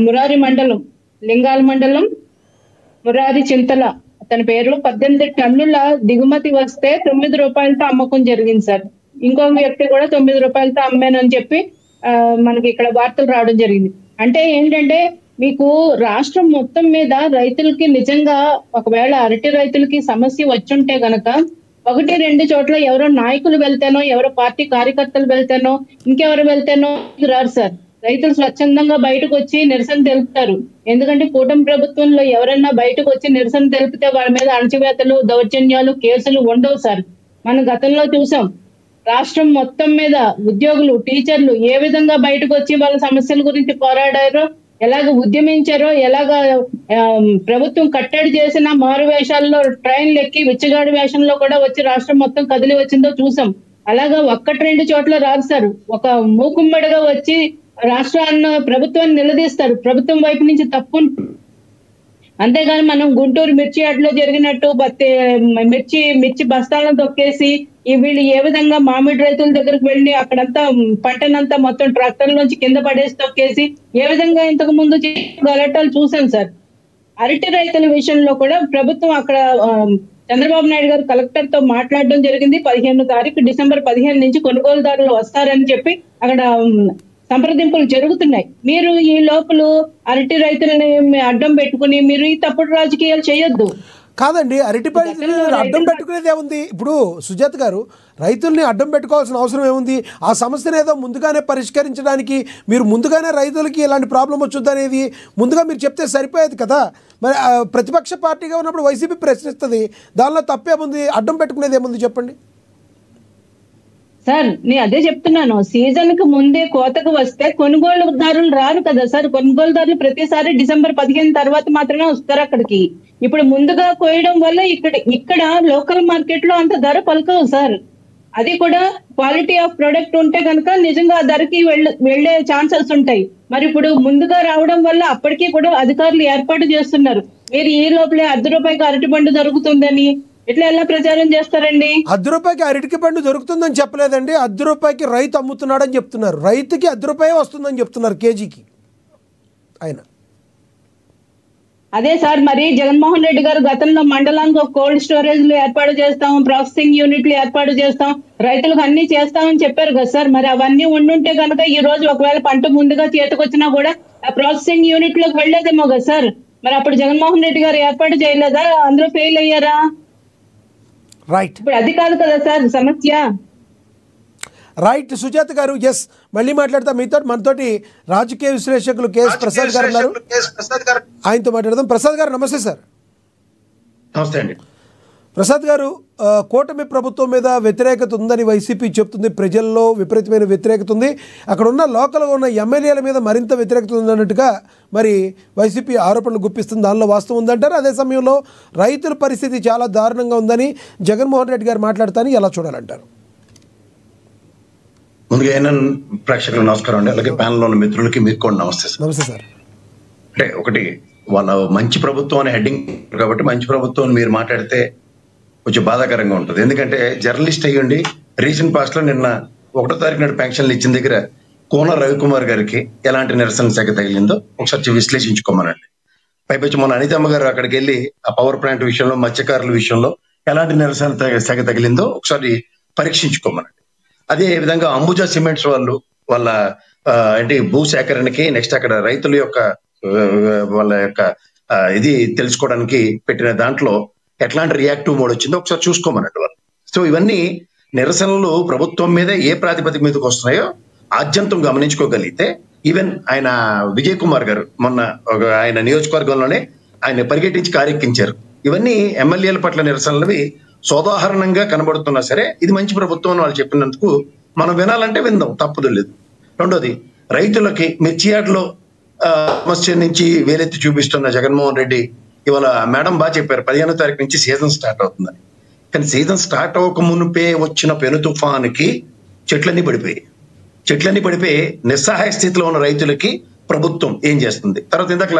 మురారి మండలం, లింగాల మండలం, మురారి చింతల అతని పేరు, 18 టన్నుల దిగుమతి వస్తే ₹9తో అమ్మకం జరిగింది సార్. ఇంకో వ్యక్తి కూడా ₹9తో అమ్మానని చెప్పి మనకి ఇక్కడ వార్తలు రావడం జరిగింది. అంటే ఏంటంటే, మీకు రాష్ట్రం మొత్తం మీద రైతులకి నిజంగా ఒకవేళ అరటి రైతులకి సమస్య వచ్చుంటే గనక 1-2 చోట్ల ఎవరో నాయకులు వెళ్తేనో, ఎవరో పార్టీ కార్యకర్తలు వెళ్తేనో, ఇంకెవరు వెళ్తేనో రారు సార్. రైతులు స్వచ్ఛందంగా బయటకు వచ్చి నిరసన తెలుపుతారు. ఎందుకంటే కూటమి ప్రభుత్వంలో ఎవరైనా బయటకు వచ్చి నిరసన తెలిపితే వాళ్ళ మీద అణచివేతలు, దౌర్జన్యాలు, కేసులు ఉండవు సార్. మనం గతంలో చూసాం. రాష్ట్రం మొత్తం మీద ఉద్యోగులు, టీచర్లు ఏ విధంగా బయటకు వచ్చి వాళ్ళ సమస్యల గురించి పోరాడారో, ఎలాగ ఉద్యమించారో, ఎలాగ ప్రభుత్వం కట్టడి చేసిన మారు వేషాల్లో ట్రైన్లు ఎక్కి విచ్చగాడి వేషంలో కూడా వచ్చి రాష్ట్రం మొత్తం కదిలి వచ్చిందో చూసాం. అలాగా 1-2 చోట్ల రాస్తారు. ఒక మూకుమ్మడిగా వచ్చి ప్రభుత్వాన్ని నిలదీస్తారు. ప్రభుత్వం వైపు నుంచి తప్పు. అంతేగాని మనం గుంటూరు మిర్చి యార్డ్లో జరిగినట్టు మిర్చి బస్తాలను తొక్కేసి వీళ్ళు ఏ విధంగా మామిడి రైతుల దగ్గరకు వెళ్ళి అక్కడంతా పంటనంతా మొత్తం ట్రాక్టర్ నుంచి కింద పడేసి తొక్కేసి ఏ విధంగా ఇంతకు ముందు గలాటాలు చూసాం సార్. అరటి రైతుల విషయంలో కూడా ప్రభుత్వం అక్కడ చంద్రబాబు నాయుడు గారు కలెక్టర్ తో మాట్లాడడం జరిగింది. 15వ తారీఖు డిసెంబర్ 15 నుంచి కొనుగోలుదారులు వస్తారని చెప్పి అక్కడ సంప్రదింపులు జరుగుతున్నాయి. మీరు ఈ లోపల అరటి రైతులని అడ్డం పెట్టుకుని మీరు ఈ తప్పుడు రాజకీయాలు చేయొద్దు. కాదండి, అరటిపండు అడ్డం పెట్టుకునేది ఏముంది? ఇప్పుడు సుజాత గారు, రైతుల్ని అడ్డం పెట్టుకోవాల్సిన అవసరం ఏముంది? ఆ సమస్యను ఏదో ముందుగానే పరిష్కరించడానికి మీరు ముందుగానే రైతులకి ఇలాంటి ప్రాబ్లం వచ్చుద్దనేది ముందుగా మీరు చెప్తే సరిపోయేది కదా. మరి ప్రతిపక్ష పార్టీగా ఉన్నప్పుడు వైసీపీ ప్రశ్నిస్తుంది, దానిలో తప్పేముంది? అడ్డం పెట్టుకునేది ఏముంది చెప్పండి సార్. నేను అదే చెప్తున్నాను, సీజన్ కి ముందే కోతకు వస్తే కొనుగోలుదారులు రారు కదా సార్. కొనుగోలుదారులు ప్రతిసారి డిసెంబర్ 15 తర్వాత మాత్రమే వస్తారు అక్కడికి. ఇప్పుడు ముందుగా కోయడం వల్ల ఇక్కడ లోకల్ మార్కెట్ లో అంత ధర పలకవు సార్. అది కూడా క్వాలిటీ ఆఫ్ ప్రొడక్ట్ ఉంటే కనుక నిజంగా ఆ ధరకి వెళ్లే ఛాన్సెస్ ఉంటాయి. మరి ఇప్పుడు ముందుగా రావడం వల్ల అప్పటికీ కూడా అధికారులు ఏర్పాటు చేస్తున్నారు. మీరు ఈ లోపలే ₹10 అరటిపండు దొరుకుతుందని ఎట్లా ఎలా ప్రచారం చేస్తారండి? ₹10 అరటికి పండు దొరుకుతుందని చెప్పలేదండి, ₹10 రైతు అమ్ముతున్నాడని చెప్తున్నారు. రైతుకి ₹10 వస్తుందని చెప్తున్నారు కేజీకి ఆయన. అదే సార్, మరి జగన్మోహన్ రెడ్డి గారు గతంలో మండలానికి ఒక కోల్డ్ స్టోరేజ్లు ఏర్పాటు చేస్తాం, ప్రాసెసింగ్ యూనిట్లు ఏర్పాటు చేస్తాం, రైతులకు అన్ని చేస్తామని చెప్పారు కదా సార్. మరి అవన్నీ ఉండుంటే కనుక ఈ రోజు ఒకవేళ పంట ముందుగా చేతికొచ్చినా కూడా ఆ ప్రాసెసింగ్ యూనిట్ లోకి వెళ్లేదేమో కదా సార్. మరి అప్పుడు జగన్మోహన్ రెడ్డి గారు ఏర్పాటు చేయలేదా? అందులో ఫెయిల్ అయ్యారా? రైట్, ఇప్పుడు అది కాదు కదా సార్ సమస్య. రైట్ సుజాత గారు, ఎస్ మళ్ళీ మాట్లాడతాం మీతో. మనతోటి రాజకీయ విశ్లేషకులు కేఎస్ ప్రసాద్ గారు ఉన్నారు, ఆయనతో మాట్లాడదాం. ప్రసాద్ గారు నమస్తే సార్. నమస్తే అండి. ప్రసాద్ గారు, కూటమి ప్రభుత్వం మీద వ్యతిరేకత ఉందని వైసీపీ చెప్తుంది, ప్రజల్లో విపరీతమైన వ్యతిరేకత ఉంది, అక్కడ ఉన్న లోకల్గా ఉన్న ఎమ్మెల్యేల మీద మరింత వ్యతిరేకత ఉందన్నట్టుగా మరి వైసీపీ ఆరోపణలు గుప్పిస్తుంది. దానిలో వాస్తవం ఉందంటారు. అదే సమయంలో రైతుల పరిస్థితి చాలా దారుణంగా ఉందని జగన్మోహన్ రెడ్డి గారు మాట్లాడతాని ఎలా చూడాలంటారు? ముందుగా ఏఎన్ఎన్ ప్రేక్షకులకు నమస్కారం అండి, అలాగే ప్యానెల్లో ఉన్న మిత్రులకి మీకు కూడా నమస్తే సార్. నమస్తే సార్. అంటే ఒకటి, వాళ్ళ మంచి ప్రభుత్వం అనే హెడ్డింగ్ కాబట్టి మంచి ప్రభుత్వం మీరు మాట్లాడితే కొంచెం బాధాకరంగా ఉంటుంది. ఎందుకంటే జర్నలిస్ట్ అయ్యండి రీసెంట్ పాస్ట్ లో నిన్న 1వ తారీఖు నాడు పెన్షన్లు ఇచ్చిన దగ్గర కోన రవికుమార్ గారికి ఎలాంటి నిరసన శాఖ తగిలిందో ఒకసారి విశ్లేషించుకోమనండి. పైపచ్చి మొన్న అనితమ్మ గారు అక్కడికి వెళ్ళి ఆ పవర్ ప్లాంట్ విషయంలో మత్స్యకారుల విషయంలో ఎలాంటి నిరసన శాఖ తగిలిందో ఒకసారి పరీక్షించుకోమనండి. అదే విధంగా అంబుజా సిమెంట్స్ వాళ్ళ ఏంటి భూ సేకరణకి నెక్స్ట్ అక్కడ రైతుల యొక్క వాళ్ళ యొక్క ఇది తెలుసుకోవడానికి పెట్టిన దాంట్లో ఎట్లాంటి రియాక్టివ్ మోడ్ వచ్చిందో ఒకసారి చూసుకోమన్నట్టు వాళ్ళు. సో ఇవన్నీ నిరసనలు ప్రభుత్వం మీద ఏ ప్రాతిపదిక మీదకి వస్తున్నాయో ఆద్యంతం గమనించుకోగలిగితే ఈవెన్ ఆయన విజయ్ కుమార్ గారు మొన్న ఆయన నియోజకవర్గంలోనే ఆయన పరిగెట్టించి కారెక్కించారు. ఇవన్నీ ఎమ్మెల్యేల పట్ల నిరసనలవి సోదాహరణంగా కనబడుతున్నా సరే ఇది మంచి ప్రభుత్వం అని వాళ్ళు చెప్పినందుకు మనం వినాలంటే విందాం, తప్పుదు లేదు. రెండోది, రైతులకి మిర్చియాడ్లో సమస్య నుంచి వేలెత్తి చూపిస్తున్న జగన్మోహన్ రెడ్డి ఇవాళ మేడం బాగా చెప్పారు 15వ తారీఖు నుంచి సీజన్ స్టార్ట్ అవుతుందని. కానీ సీజన్ స్టార్ట్ అవ్వక మునిపే వచ్చిన పెను తుఫానుకి చెట్లన్నీ పడిపోయి నిస్సహాయ స్థితిలో ఉన్న రైతులకి ప్రభుత్వం ఏం చేస్తుంది? తర్వాత ఇందాక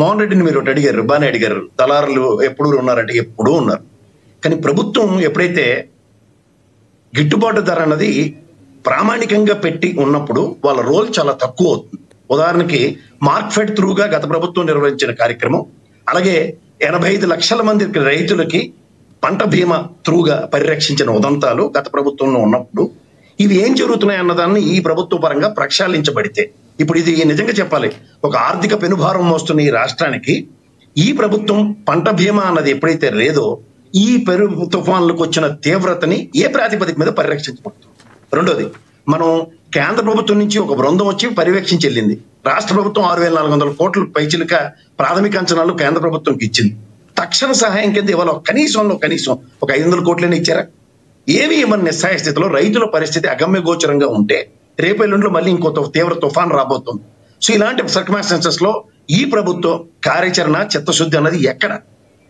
మోహన్ రెడ్డిని మీరు ఒకటి అడిగారు, బాగానే అడిగారు, దళారులు ఎప్పుడు ఉన్నారంటే ఎప్పుడూ ఉన్నారు. కానీ ప్రభుత్వం ఎప్పుడైతే గిట్టుబాటు ధర అన్నది ప్రామాణికంగా పెట్టి ఉన్నప్పుడు వాళ్ళ రోల్ చాలా తక్కువ అవుతుంది. ఉదాహరణకి మార్క్ఫెడ్ త్రూగా గత ప్రభుత్వం నిర్వహించిన కార్యక్రమం, అలాగే 85 లక్షల మంది రైతులకి పంట బీమా త్రూగా పరిరక్షించిన ఉదంతాలు గత ప్రభుత్వంలో ఉన్నప్పుడు ఇవి ఏం జరుగుతున్నాయి అన్నదాన్ని ఈ ప్రభుత్వ పరంగా ప్రక్షాళించబడితే, ఇప్పుడు ఇది నిజంగా చెప్పాలి, ఒక ఆర్థిక పెనుభారం మోస్తున్న ఈ రాష్ట్రానికి ఈ ప్రభుత్వం పంట బీమా అన్నది ఎప్పుడైతే లేదో ఈ తుఫాన్లకు వచ్చిన తీవ్రతని ఏ ప్రాతిపదిక మీద పరిరక్షించబడుతుంది? రెండోది, మనం కేంద్ర ప్రభుత్వం నుంచి ఒక బృందం వచ్చి పర్యవేక్షించి వెళ్ళింది. రాష్ట్ర ప్రభుత్వం 6,400 కోట్ల పైచిలుక ప్రాథమిక అంచనాలు కేంద్ర ప్రభుత్వంకి ఇచ్చింది. తక్షణ సహాయం కింద ఇవాళ కనీసం ఒక 500 కోట్లని ఇచ్చారా? ఏవి మన నిస్సహాయ స్థితిలో రైతుల పరిస్థితి అగమ్య గోచరంగా ఉంటే రేపు ఎల్లుండిలో మళ్ళీ ఇంకో తీవ్ర తుఫాన్ రాబోతుంది. సో ఇలాంటి సర్కమ్స్టాన్సెస్ లో ఈ ప్రభుత్వం కార్యాచరణ చిత్తశుద్ధి అన్నది ఎక్కడ?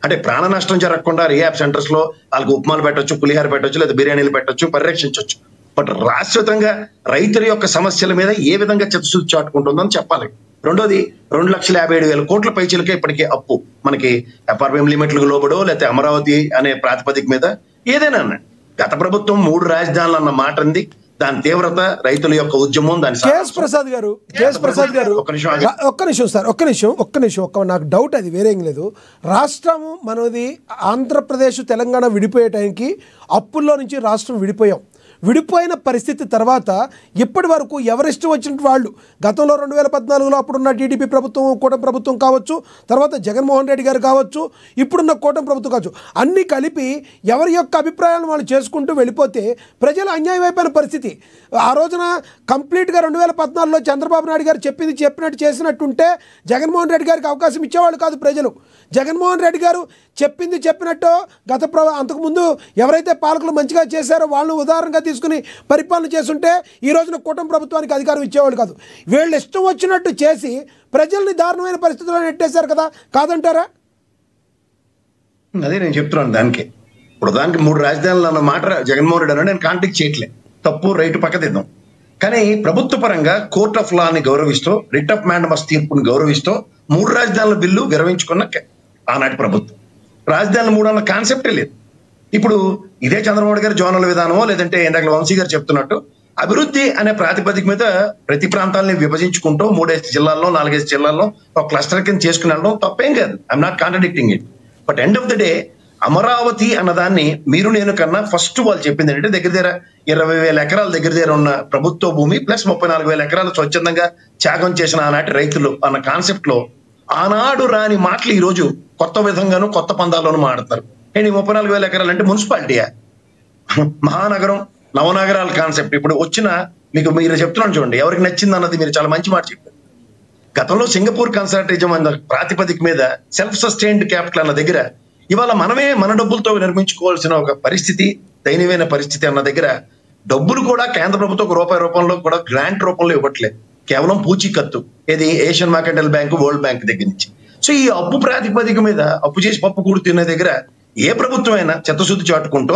అంటే ప్రాణ నష్టం జరగకుండా రిహాబ్ సెంటర్స్ లో వాళ్ళకి ఉప్మాలు పెట్టొచ్చు, పులిహార పెట్టొచ్చు, లేదా బిర్యానీలు పెట్టొచ్చు, పరిరక్షించవచ్చు. బట్ శాశ్వతంగా రైతుల యొక్క సమస్యల మీద ఏ విధంగా చిత్తశుద్ధి చాటుకుంటుందని చెప్పాలి. రెండోది, 2,57,000 కోట్ల పైచీలకే ఇప్పటికే అప్పు మనకి ఎఫ్ఆర్బిఎం లిమిట్లకు లోబడో లేకపోతే అమరావతి అనే ప్రాతిపదిక మీద ఏదైనా అన్నాడు. గత ప్రభుత్వం 3 రాజధానులు అన్న మాట ఉంది. దాని తీవ్రత, రైతుల యొక్క ఉద్యమం, దాని కేఎస్ ప్రసాద్ గారు ఒక్క నిమిషం నాకు డౌట్, అది వేరేం లేదు. రాష్ట్రము మనది ఆంధ్రప్రదేశ్ తెలంగాణ విడిపోయే టైంకి అప్పుల్లో నుంచి రాష్ట్రం విడిపోయిన పరిస్థితి తర్వాత ఇప్పటి వరకు ఎవరిష్టం వచ్చినట్టు వాళ్ళు గతంలో 2014లో అప్పుడున్న టీడీపీ ప్రభుత్వం కూటమి ప్రభుత్వం కావచ్చు, తర్వాత జగన్మోహన్ రెడ్డి గారు కావచ్చు, ఇప్పుడున్న కూటమి ప్రభుత్వం కావచ్చు, అన్నీ కలిపి ఎవరి యొక్క అభిప్రాయాలను వాళ్ళు చేసుకుంటూ వెళ్ళిపోతే ప్రజలు అన్యాయం అయిపోయిన పరిస్థితి. ఆ రోజున కంప్లీట్గా 2014లో చంద్రబాబు నాయుడు గారు చెప్పినట్టు చేసినట్టుంటే జగన్మోహన్ రెడ్డి గారికి అవకాశం ఇచ్చేవాళ్ళు కాదు ప్రజలు. జగన్మోహన్ రెడ్డి గారు చెప్పింది అంతకుముందు ఎవరైతే పాలకులు మంచిగా చేశారో వాళ్ళని ఉదాహరణగా తీసుకుని పరిపాలన చేస్తుంటే ఈ రోజున కూటమి ప్రభుత్వానికి అధికారం ఇచ్చేవాళ్ళు కాదు. వీళ్ళు ఇష్టం వచ్చినట్టు చేసి ప్రజల్ని దారుణమైన పరిస్థితుల్లో నెట్టేశారు కదా, కాదంటారా? అదే నేను చెప్తున్నాను. దానికి 3 రాజధానులు అన్న మాట జగన్మోహన్ రెడ్డి అన్న నేను కాంటాక్ట్ చేయట్లే, తప్పు రైట్ పక్క తిద్దాం. కానీ ప్రభుత్వ పరంగా కోర్ట్ ఆఫ్ లాని గౌరవిస్తూ, రిట్ ఆఫ్ మ్యాండమస్ తీర్పుని గౌరవిస్తూ 3 రాజధానుల బిల్లు విరమించుకున్న ఆనాటి ప్రభుత్వం. రాజధానులు 3 అన్న కాన్సెప్టే లేదు. ఇప్పుడు ఇదే చంద్రబాబు గారు జోనల్ విధానమో లేదంటే ఇందాక వంశీ గారు చెప్తున్నట్టు అభివృద్ధి అనే ప్రాతిపదిక మీద ప్రతి ప్రాంతాలని విభజించుకుంటూ 3 జిల్లాల్లో 4 జిల్లాల్లో ఒక క్లస్టర్ కింద చేసుకుని వెళ్ళడం తప్పేం కాదు. I'm not contradicting it. But end of the day Amaravati అన్నదాన్ని మీరు నేను కన్నా ఫస్ట్ వాళ్ళు చెప్పింది ఏంటంటే దగ్గర 20,000 ఎకరాల దగ్గర ఉన్న ప్రభుత్వ భూమి ప్లస్ 34,000 ఎకరాలు స్వచ్ఛందంగా త్యాగం చేసిన ఆనాటి రైతులు అన్న కాన్సెప్ట్ లో ఆనాడు రాని మాటలు ఈ రోజు కొత్త విధంగాను కొత్త పందాల్లోనూ మాట్లాడతారు. ఏంటి 34,000 ఎకరాలు అంటే మున్సిపాలిటీయా? మహానగరం నవనగరాల కాన్సెప్ట్ ఇప్పుడు వచ్చిన మీరు చెప్తున్నాను చూడండి, ఎవరికి నచ్చింది అన్నది మీరు చాలా మంచి మాట చెప్పారు. గతంలో సింగపూర్ కన్సల్టేజం అన్న ప్రాతిపదిక మీద సెల్ఫ్ సస్టైన్డ్ క్యాపిటల్ అన్న దగ్గర ఇవాళ మనమే మన డబ్బులతో నిర్మించుకోవాల్సిన ఒక పరిస్థితి, దయనీయమైన పరిస్థితి అన్న దగ్గర డబ్బులు కూడా కేంద్ర ప్రభుత్వం రూపాయి రూపంలో కూడా గ్రాంట్ రూపంలో ఇవ్వట్లేదు, కేవలం పూచీకత్తు. ఏది ఏషియన్ మార్కెంటల్ బ్యాంకు, వరల్డ్ బ్యాంక్ దగ్గర నుంచి. సో ఈ అప్పు ప్రాతిపదిక మీద అప్పు చేసి పప్పు కూడు తినే దగ్గర ఏ ప్రభుత్వం అయినా చిత్తశుద్ధి చాటుకుంటూ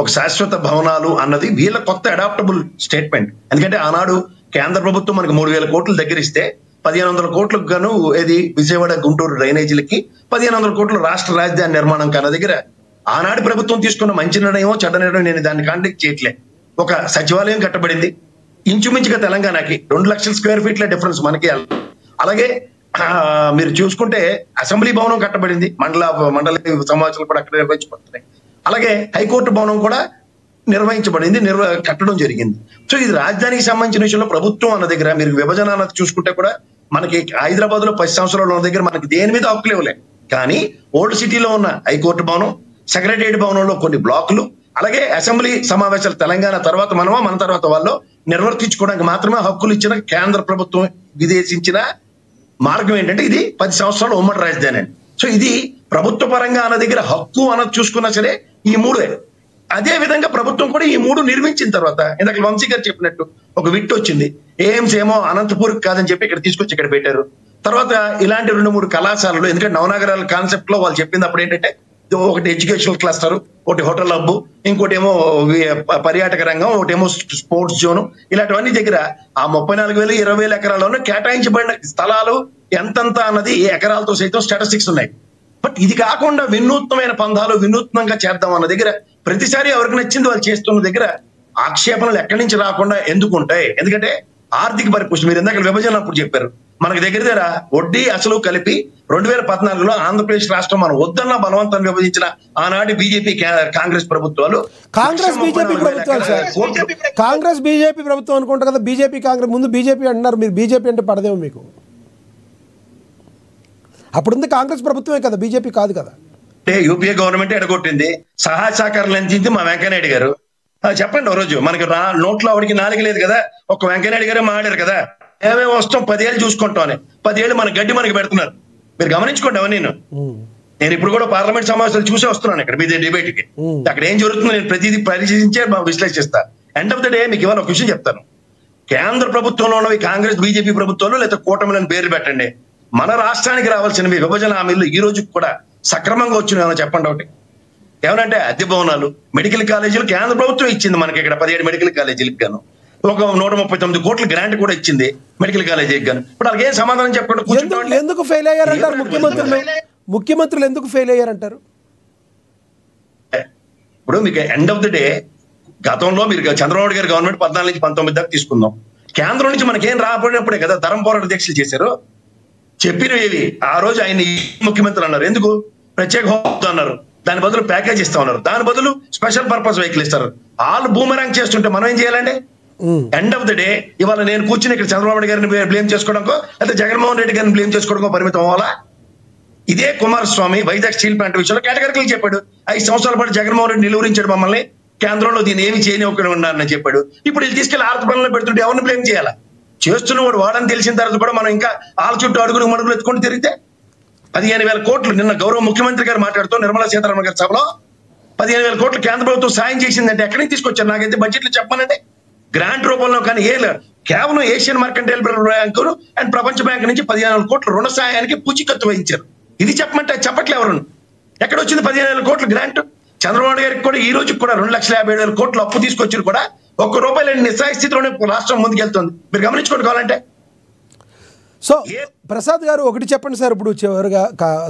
ఒక శాశ్వత భవనాలు అన్నది వీళ్ళ కొత్త అడాప్టబుల్ స్టేట్మెంట్. ఎందుకంటే ఆనాడు కేంద్ర ప్రభుత్వం మనకి 3,000 కోట్లు దగ్గర ఇస్తే 1,500 కోట్లకు గాను ఏది విజయవాడ గుంటూరు డ్రైనేజీలకి 1,500 కోట్లు రాష్ట్ర రాజధాని నిర్మాణం కన్నా దగ్గర ఆనాడు ప్రభుత్వం తీసుకున్న మంచి నిర్ణయం చెడ్డ నిర్ణయం నేను దాన్ని కాంటాక్ట్ చేయట్లే. ఒక సచివాలయం కట్టబడింది ఇంచుమించుగా తెలంగాణకి 2 లక్షల స్క్వేర్ ఫీట్ల డిఫరెన్స్ మనకి. అలాగే మీరు చూసుకుంటే అసెంబ్లీ భవనం కట్టబడింది, మండల సమావేశాలు కూడా అక్కడ నిర్వహించబడుతున్నాయి. అలాగే హైకోర్టు భవనం కూడా నిర్వహించబడింది, కట్టడం జరిగింది. సో ఇది రాజధానికి సంబంధించిన విషయంలో ప్రభుత్వం అన్న దగ్గర మీరు విభజన అన్నది చూసుకుంటే కూడా మనకి హైదరాబాద్ లో 10 సంవత్సరాలు ఉన్న దగ్గర మనకి దేని మీద హక్కులు ఇవ్వలే. కానీ ఓల్డ్ సిటీలో ఉన్న హైకోర్టు భవనం, సెక్రటరియట్ భవనంలో కొన్ని బ్లాకులు, అలాగే అసెంబ్లీ సమావేశాలు తెలంగాణ తర్వాత మన తర్వాత వాళ్ళు నిర్వర్తించుకోవడానికి మాత్రమే హక్కులు ఇచ్చిన కేంద్ర ప్రభుత్వం విదేశించిన మార్గం ఏంటంటే ఇది 10 సంవత్సరాలు ఉమ్మడి రాజధాని అండి. సో ఇది ప్రభుత్వ పరంగా అన్న దగ్గర హక్కు అన్నది చూసుకున్నా సరే ఈ 3. అదే విధంగా ప్రభుత్వం కూడా ఈ 3 నిర్మించిన తర్వాత ఇందాక వంశీ గారు చెప్పినట్టు ఒక విట్ వచ్చింది. ఎయిమ్స్ ఏమో అనంతపూర్ కాదని చెప్పి ఇక్కడ తీసుకొచ్చి ఇక్కడ పెట్టారు. తర్వాత ఇలాంటి 2-3 కళాశాలలు, ఎందుకంటే నవనగరాల కాన్సెప్ట్ లో వాళ్ళు చెప్పింది అప్పుడు ఏంటంటే ఒకటి ఎడ్యుకేషనల్ క్లస్టర్, ఒకటి హోటల్ హబ్, ఇంకోటి ఏమో పర్యాటక రంగం, ఒకటేమో స్పోర్ట్స్ జోన్, ఇలాంటివన్నీ దగ్గర ఆ 34,000 20,000 ఎకరాల్లోనే కేటాయించబడిన స్థలాలు ఎంతంత అన్నది ఎకరాలతో సైతం స్టాటిస్టిక్స్ ఉన్నాయి. బట్ ఇది కాకుండా వినూత్నమైన పందాలు వినూత్నంగా చేద్దాం అన్న దగ్గర ప్రతిసారి ఎవరికి నచ్చింది వాళ్ళు చేస్తున్న దగ్గర ఆక్షేపణలు ఎక్కడి నుంచి రాకుండా ఎందుకు ఉంటాయి? ఎందుకంటే ఆర్థిక పరిపుష్టి మీరు ఇందాక విభజన అప్పుడు చెప్పారు, మనకి దగ్గర వడ్డీ అసలు కలిపి 2014లో ఆంధ్రప్రదేశ్ రాష్ట్రం మనం వద్దన్న బలవంతం విభజించిన ఆనాటి బీజేపీ కాంగ్రెస్ ప్రభుత్వాలు, కాంగ్రెస్ బీజేపీ ప్రభుత్వం అనుకుంటా కదా. బీజేపీ కాంగ్రెస్ ముందు బీజేపీ అంటున్నారు, మీరు బీజేపీ అంటే పడదేమో మీకు. అప్పుడుంది కాంగ్రెస్ ప్రభుత్వమే కదా, బీజేపీ కాదు కదా. యూపీఏ గవర్నమెంట్ ఎడగొట్టింది, సహాయ సహకారాలు అందించింది మా వెంకయ్యనాయుడు గారు. చెప్పండి, ఓ రోజు మనకి నోట్లో ఆవిడికి నాలుగు లేదు కదా, ఒక వెంకయ్యనాయుడు గారే మాట్లాడారు కదా, ఏమేమి వస్తాం 10 ఏళ్ళు చూసుకుంటాం అని. 10 ఏళ్ళు మన గడ్డి మనకి పెడుతున్నారు. మీరు గమనించుకోండి అవన్నీ. నేను ఇప్పుడు కూడా పార్లమెంట్ సమావేశాలు చూసే వస్తున్నాను ఇక్కడ మీదే డిబేట్ కి. అక్కడ ఏం జరుగుతుందో నేను ప్రతిదీ పరిశీలించే విశ్లేషిస్తా. ఎండ్ ఆఫ్ ద డే మీకు ఇవాళ ఒక విషయం చెప్తాను. కేంద్ర ప్రభుత్వంలో ఉన్నవి కాంగ్రెస్ బీజేపీ ప్రభుత్వాలు లేదా కూటమిలను పేర్లు పెట్టండి, మన రాష్ట్రానికి రావాల్సినవి విభజన హామీలు ఈ రోజు కూడా సక్రమంగా వచ్చిన చెప్పండి. ఒకటి ఏమనంటే అద్దె భవనాలు, మెడికల్ కాలేజీలు కేంద్ర ప్రభుత్వం ఇచ్చింది మనకి ఇక్కడ 17 మెడికల్ కాలేజీలకు గాను ఒక 139 కోట్ల గ్రాంట్ కూడా ఇచ్చింది మెడికల్ కాలేజీకి గాను. ఇప్పుడు అలాగే సమాధానం చెప్పండి. ఎందుకు ఫెయిల్ అయ్యారంటారు ముఖ్యమంత్రులు ఎందుకు ఫెయిల్ అయ్యారంటారు? ఇప్పుడు మీకు ఎండ్ ఆఫ్ ద డే గతంలో మీరు చంద్రబాబు గారి గవర్నమెంట్ 14 నుంచి 19 దాకా తీసుకుందాం. కేంద్రం నుంచి మనకేం రాబడినప్పుడే కదా ధర్మ పోరాట దీక్షలు చేశారు. చెప్పినవి ఏవి? ఆ రోజు ఆయన ముఖ్యమంత్రి అన్నారు, ఎందుకు ప్రత్యేక హోదా అన్నారు, దాని బదులు ప్యాకేజ్ ఇస్తా ఉన్నారు, దాని బదులు స్పెషల్ పర్పస్ వెహికల్ ఇస్తారు. వాళ్ళు బూమరాంగ్ చేస్తుంటే మనం ఏం చేయాలండి? ఎండ్ ఆఫ్ ద డే ఇవాళ నేను కూర్చుని ఇక్కడ చంద్రబాబు నాయుడు గారిని బ్లేమ్ చేసుకోవడంకో లేదా జగన్మోహన్ రెడ్డి గారిని బ్లేమ్ చేసుకోవడంకో పరిమితం అవ్వాలా? ఇదే కుమారస్వామి వైజాగ్ స్టీల్ ప్లాంట్ విషయంలో కేటగిరికల్ చెప్పాడు. 5 సంవత్సరాల పాటు జగన్మోహన్ రెడ్డి నిలువరించాడు మమ్మల్ని, కేంద్రంలో దీన్ని ఏమి చేయనివ్వకుండా ఉన్నారని చెప్పాడు. ఇప్పుడు వీళ్ళు తీసుకెళ్లి ఆర్థ పనుల్లో పెడుతుంటే ఎవరిని బ్లేమ్ చేయాలా? చేస్తున్నవాడు వాడని తెలిసిన తర్వాత కూడా మనం ఇంకా ఆళ్ళ చుట్టూ అడుగులు మడుగులు ఎత్తుకుంటూ తిరిగితే 15,000 కోట్లు నిన్న గౌరవ ముఖ్యమంత్రి గారు మాట్లాడుతూ నిర్మలా సీతారామన్ గారి సభలో 15,000 కోట్లు కేంద్ర ప్రభుత్వం సాయం చేసిందంటే ఎక్కడి నుంచి తీసుకొచ్చారు? నాకైతే బడ్జెట్లు చెప్పానంటే గ్రాంట్ రూపంలో కానీ కేవలం ఏషియన్ మార్కంటైల్ బ్యాంకు అండ్ ప్రపంచ బ్యాంక్ నుంచి 15,000 కోట్ల రుణ సాయానికి పూచికత్తు వహించారు. ఇది చెప్పమంటే చెప్పట్లే ఎవరు. ఎక్కడ వచ్చింది 15,000 కోట్ల గ్రాంట్? చంద్రబాబు గారికి కూడా ఈ రోజు కూడా 2,57,000 కోట్లు అప్పు తీసుకొచ్చి కూడా ₹1 నిస్సాయ స్థితిలోనే రాష్ట్రం ముందుకెళ్తుంది. మీరు గమనించుకోండి కావాలంటే. సో ప్రసాద్ గారు ఒకటి చెప్పండి సార్, ఇప్పుడు చివరిగా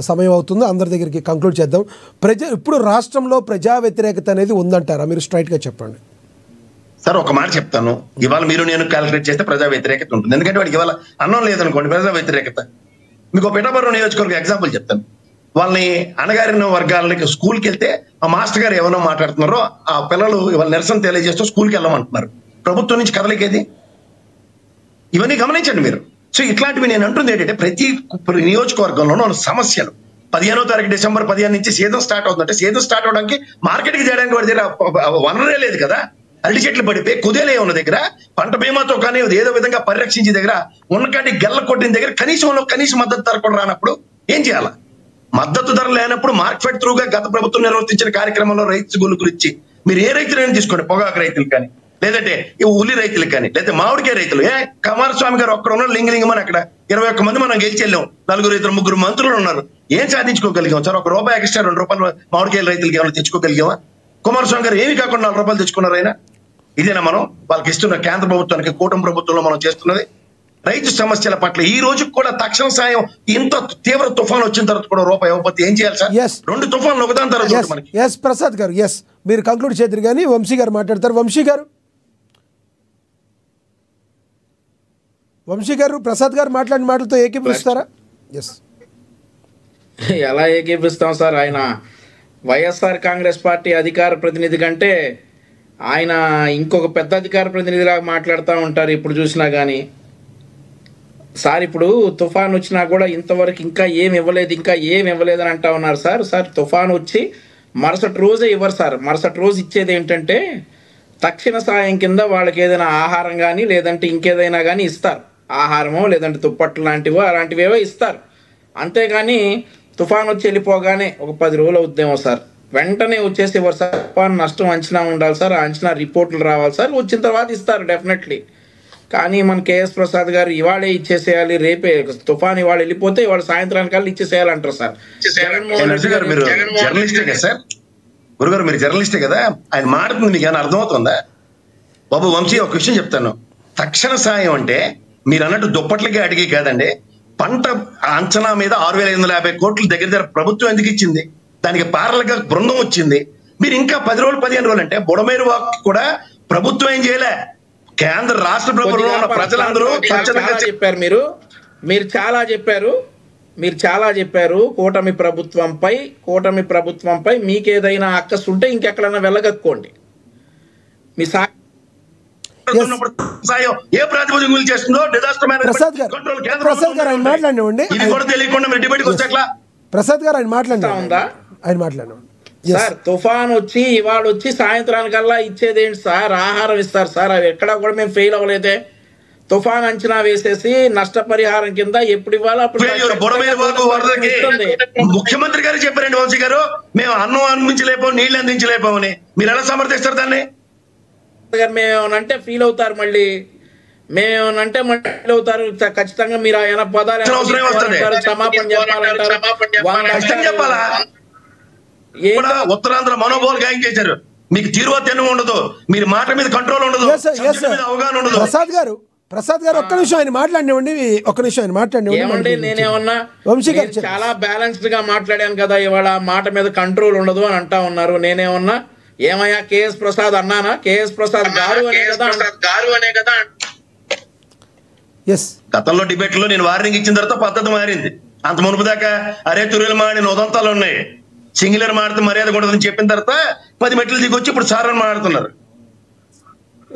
సమయం అవుతుంది, అందరి దగ్గరికి కంక్లూడ్ చేద్దాం. ఇప్పుడు రాష్ట్రంలో ప్రజా వ్యతిరేకత అనేది ఉందంటారా? మీరు స్ట్రైట్ గా చెప్పండి సార్. ఒక మాట చెప్తాను, ఇవాళ మీరు నేను క్యాలిక్యులేట్ చేస్తే ప్రజా వ్యతిరేకత ఉంటుంది. ఎందుకంటే వాడికి ఇవాళ అన్నం లేదనుకోండి, ప్రజా వ్యతిరేకత. మీకు పిఠాపురం నియోజకవర్గం ఎగ్జాంపుల్ చెప్తాను. వాళ్ళని అణగారిన వర్గాలకి స్కూల్కి వెళ్తే ఆ మాస్టర్ గారు ఎవరో మాట్లాడుతున్నారో ఆ పిల్లలు ఇవాళ నిరసన తెలియజేస్తూ స్కూల్కి వెళ్ళమంటున్నారు. ప్రభుత్వం నుంచి కదలికేది ఇవన్నీ గమనించండి మీరు. సో ఇట్లాంటివి నేను అంటుంది ఏంటంటే ప్రతి నియోజకవర్గంలోనూ సమస్యలు. 15వ తారీఖు డిసెంబర్ 15 నుంచి సీజన్ స్టార్ట్ అవుతుందంటే సీజన్ స్టార్ట్ అవడానికి మార్కెట్కి చేయడానికి వాడి దగ్గర వనరే లేదు కదా. అరటి చెట్లు పడిపోయి కుదేలే ఉన్న దగ్గర పంట బీమాతో కానీ ఏదో విధంగా పరిరక్షించే దగ్గర ఉన్నకాటి గెల్ల కొట్టిన దగ్గర కనీస మద్దతు ధర కూడా రానప్పుడు ఏం చేయాలా? మద్దతు ధర లేనప్పుడు మార్కెట్ త్రూగా గత ప్రభుత్వం నిర్వర్తించిన కార్యక్రమంలో రైతు గొలుకులు ఇచ్చి మీరు ఏ రైతులైనా తీసుకోండి, పొగాకు రైతులు కానీ లేదంటే ఉల్లి రైతులకు కానీ లేకపోతే మామిడికాయ రైతులు. కుమారస్వామి గారు ఒక్కడ ఉన్నారు, లింగలింగమని అక్కడ 21 మంది మనం గెలిచి వెళ్ళాం, 4 రైతులు 3 మంత్రులు ఉన్నారు. ఏం సాధించుకోగలిగాం సార్? ₹1 ఎక్స్ట్రా ₹2 మామిడికాయల రైతులకి ఏమైనా తెచ్చుకోగలిగామా? కుమారస్వామి గారు ఏమి కాకుండా ₹4 తెచ్చుకున్నారు ఆయన. ఇదేనా మనం వాళ్ళకి ఇస్తున్న కేంద్ర ప్రభుత్వానికి కూటమి ప్రభుత్వంలో మనం చేస్తున్నది? రైతు సమస్యల పట్ల ఈ రోజు కూడా తక్షణ సాయం ఇంత తీవ్ర తుఫాన్ వచ్చిన తర్వాత కూడా ₹1 ఇవ్వకపోతే ఏం చేయాలి సార్? 2 తుఫాన్లు ఒకదాని తర్వాత మనకి. ప్రసాద్ గారు మీరు కంక్లూడ్ చేద్దరు కానీ వంశీ గారు మాట్లాడతారు. వంశీ గారు ప్రసాద్ గారు మాట్లాడిన మాటలతో ఏకీపిస్తారా? ఎలా ఏకీపిస్తాం సార్? ఆయన వైఎస్ఆర్ కాంగ్రెస్ పార్టీ అధికార ప్రతినిధి కంటే ఆయన ఇంకొక పెద్ద అధికార ప్రతినిధిలాగా మాట్లాడుతూ ఉంటారు ఇప్పుడు చూసినా కానీ. సార్ ఇప్పుడు తుఫాన్ వచ్చినా కూడా ఇంతవరకు ఇంకా ఏమి ఇవ్వలేదు అని అంటా ఉన్నారు సార్. తుఫాన్ వచ్చి మరుసటి రోజే ఇవ్వరు సార్. మరుసటి రోజు ఇచ్చేది ఏంటంటే తక్షణ సాయం కింద వాళ్ళకి ఏదైనా ఆహారం కానీ లేదంటే ఇంకేదైనా కానీ ఇస్తారు. ఆహారమో లేదంటే దుప్పట్లు లాంటివో అలాంటివేవో ఇస్తారు. అంతేగాని తుఫాన్ వచ్చి వెళ్ళిపోగానే ఒక 10 రోజులు అవుద్దేమో సార్, వెంటనే వచ్చేసి ఇవ్వరు సార్. తుఫాన్ నష్టం అంచనా ఉండాలి సార్, ఆ అంచనా రిపోర్ట్లు రావాలి సార్, వచ్చిన తర్వాత ఇస్తారు డెఫినెట్లీ. కానీ మన కేఎస్ ప్రసాద్ గారు ఇవాళే ఇచ్చేసేయాలి, రేపే తుఫాన్ ఇవాళ వెళ్ళిపోతే ఇవాళ సాయంత్రానికల్లా ఇచ్చేసేయాలంటారు సార్. జగన్మోహన్ రెడ్డి గారు మీరు జర్నలిస్టే కదా సార్? గురుగారు మీరు జర్నలిస్టే కదా, ఆయన మాట్లాడుతుంది మీకు ఏమైనా అర్థమవుతుందా? బాబు వంశీ ఒక విషయం చెప్తాను. తక్షణ సాయం అంటే మీరు అన్నట్టు దుప్పట్లకే అడిగి కాదండి. పంట అంచనా మీద 6,550 కోట్లు దగ్గర ప్రభుత్వం ఎందుకు ఇచ్చింది? దానికి పారలుగా బృందం వచ్చింది. మీరు ఇంకా 10 రోజులు 15 రోజులు అంటే బుడమేరు వాక్ కూడా ప్రభుత్వం ఏం చేయలే. కేంద్ర రాష్ట్ర ప్రభుత్వంలో ఉన్న ప్రజలందరూ చెప్పారు. మీరు చాలా చెప్పారు. కూటమి ప్రభుత్వంపై మీకేదైనా అక్కసు ఉంటే ఇంకెక్కడైనా వెళ్ళగక్కోండి. మీ ఏ ప్రాతిపదికలు చేస్తుందో డిజాస్టర్ ప్రసాద్ గారు ఆయన మాట్లాడినండి. ఇది కూడా తెలియకుండా మీరు డిబేట్కి వచ్చాక ప్రసాద్ గారు ఆయన మాట్లాడినా సార్ తుఫాన్ వచ్చి ఇవాళ వచ్చి సాయంత్రానికల్లా ఇచ్చేదేంటి సార్? ఆహారం ఇస్తారు సార్. అవి ఎక్కడా కూడా మేము ఫెయిల్ అవ్వలేదే. తుఫాన్ అంచనా వేసేసి నష్టపరిహారం కింద ఎప్పుడు ఇవ్వాలో అప్పుడు. ముఖ్యమంత్రి గారు చెప్పారండి వంశీ గారు, మేము అన్నం అందించలేపాం, నీళ్లు అందించలేపామని. మీరు ఎలా సమర్థిస్తారు దాన్ని? మేమేమనంటే ఫీల్ అవుతారు, మళ్ళీ మేమేమనంటే ఫీల్ అవుతారు. ఖచ్చితంగా మీరు ఆయన పదాలు క్షమాపణ చెప్పాలా? ఉత్తరాంధ్ర మనోభావాలు గాయం చేశారు. మీకు తీరువత్తెన్ను ఉండదు, మీరు మాట మీద కంట్రోల్ ఉండదు, అవగాహన ఉండదు. ప్రసాద్ గారు ఒక్క నిమిషం ఆయన మాట్లాడినివ్వండి. నేనేమన్నా చాలా బ్యాలెన్స్డ్ గా మాట్లాడాను కదా ఇవాళ. మాట మీద కంట్రోల్ ఉండదు అని అంటా ఉన్నారు. నేనేమన్నా ఏమయ్యా కేఎస్ ప్రసాద్ అన్నానా? కేఎస్ ప్రసాద్ గారు అనే కదా. గతంలో డిబేట్ లో నేను వార్నింగ్ ఇచ్చిన తర్వాత పద్ధతి మారింది. అంత మునుపు దాకా అరే తురులు మాడిన ఉదంతాలు ఉన్నాయి. సింగిలర్ మాడితే మర్యాద ఉండదని చెప్పిన తర్వాత 10 మెట్లు దిగొచ్చి ఇప్పుడు సార్ అని మాట్లాడుతున్నారు.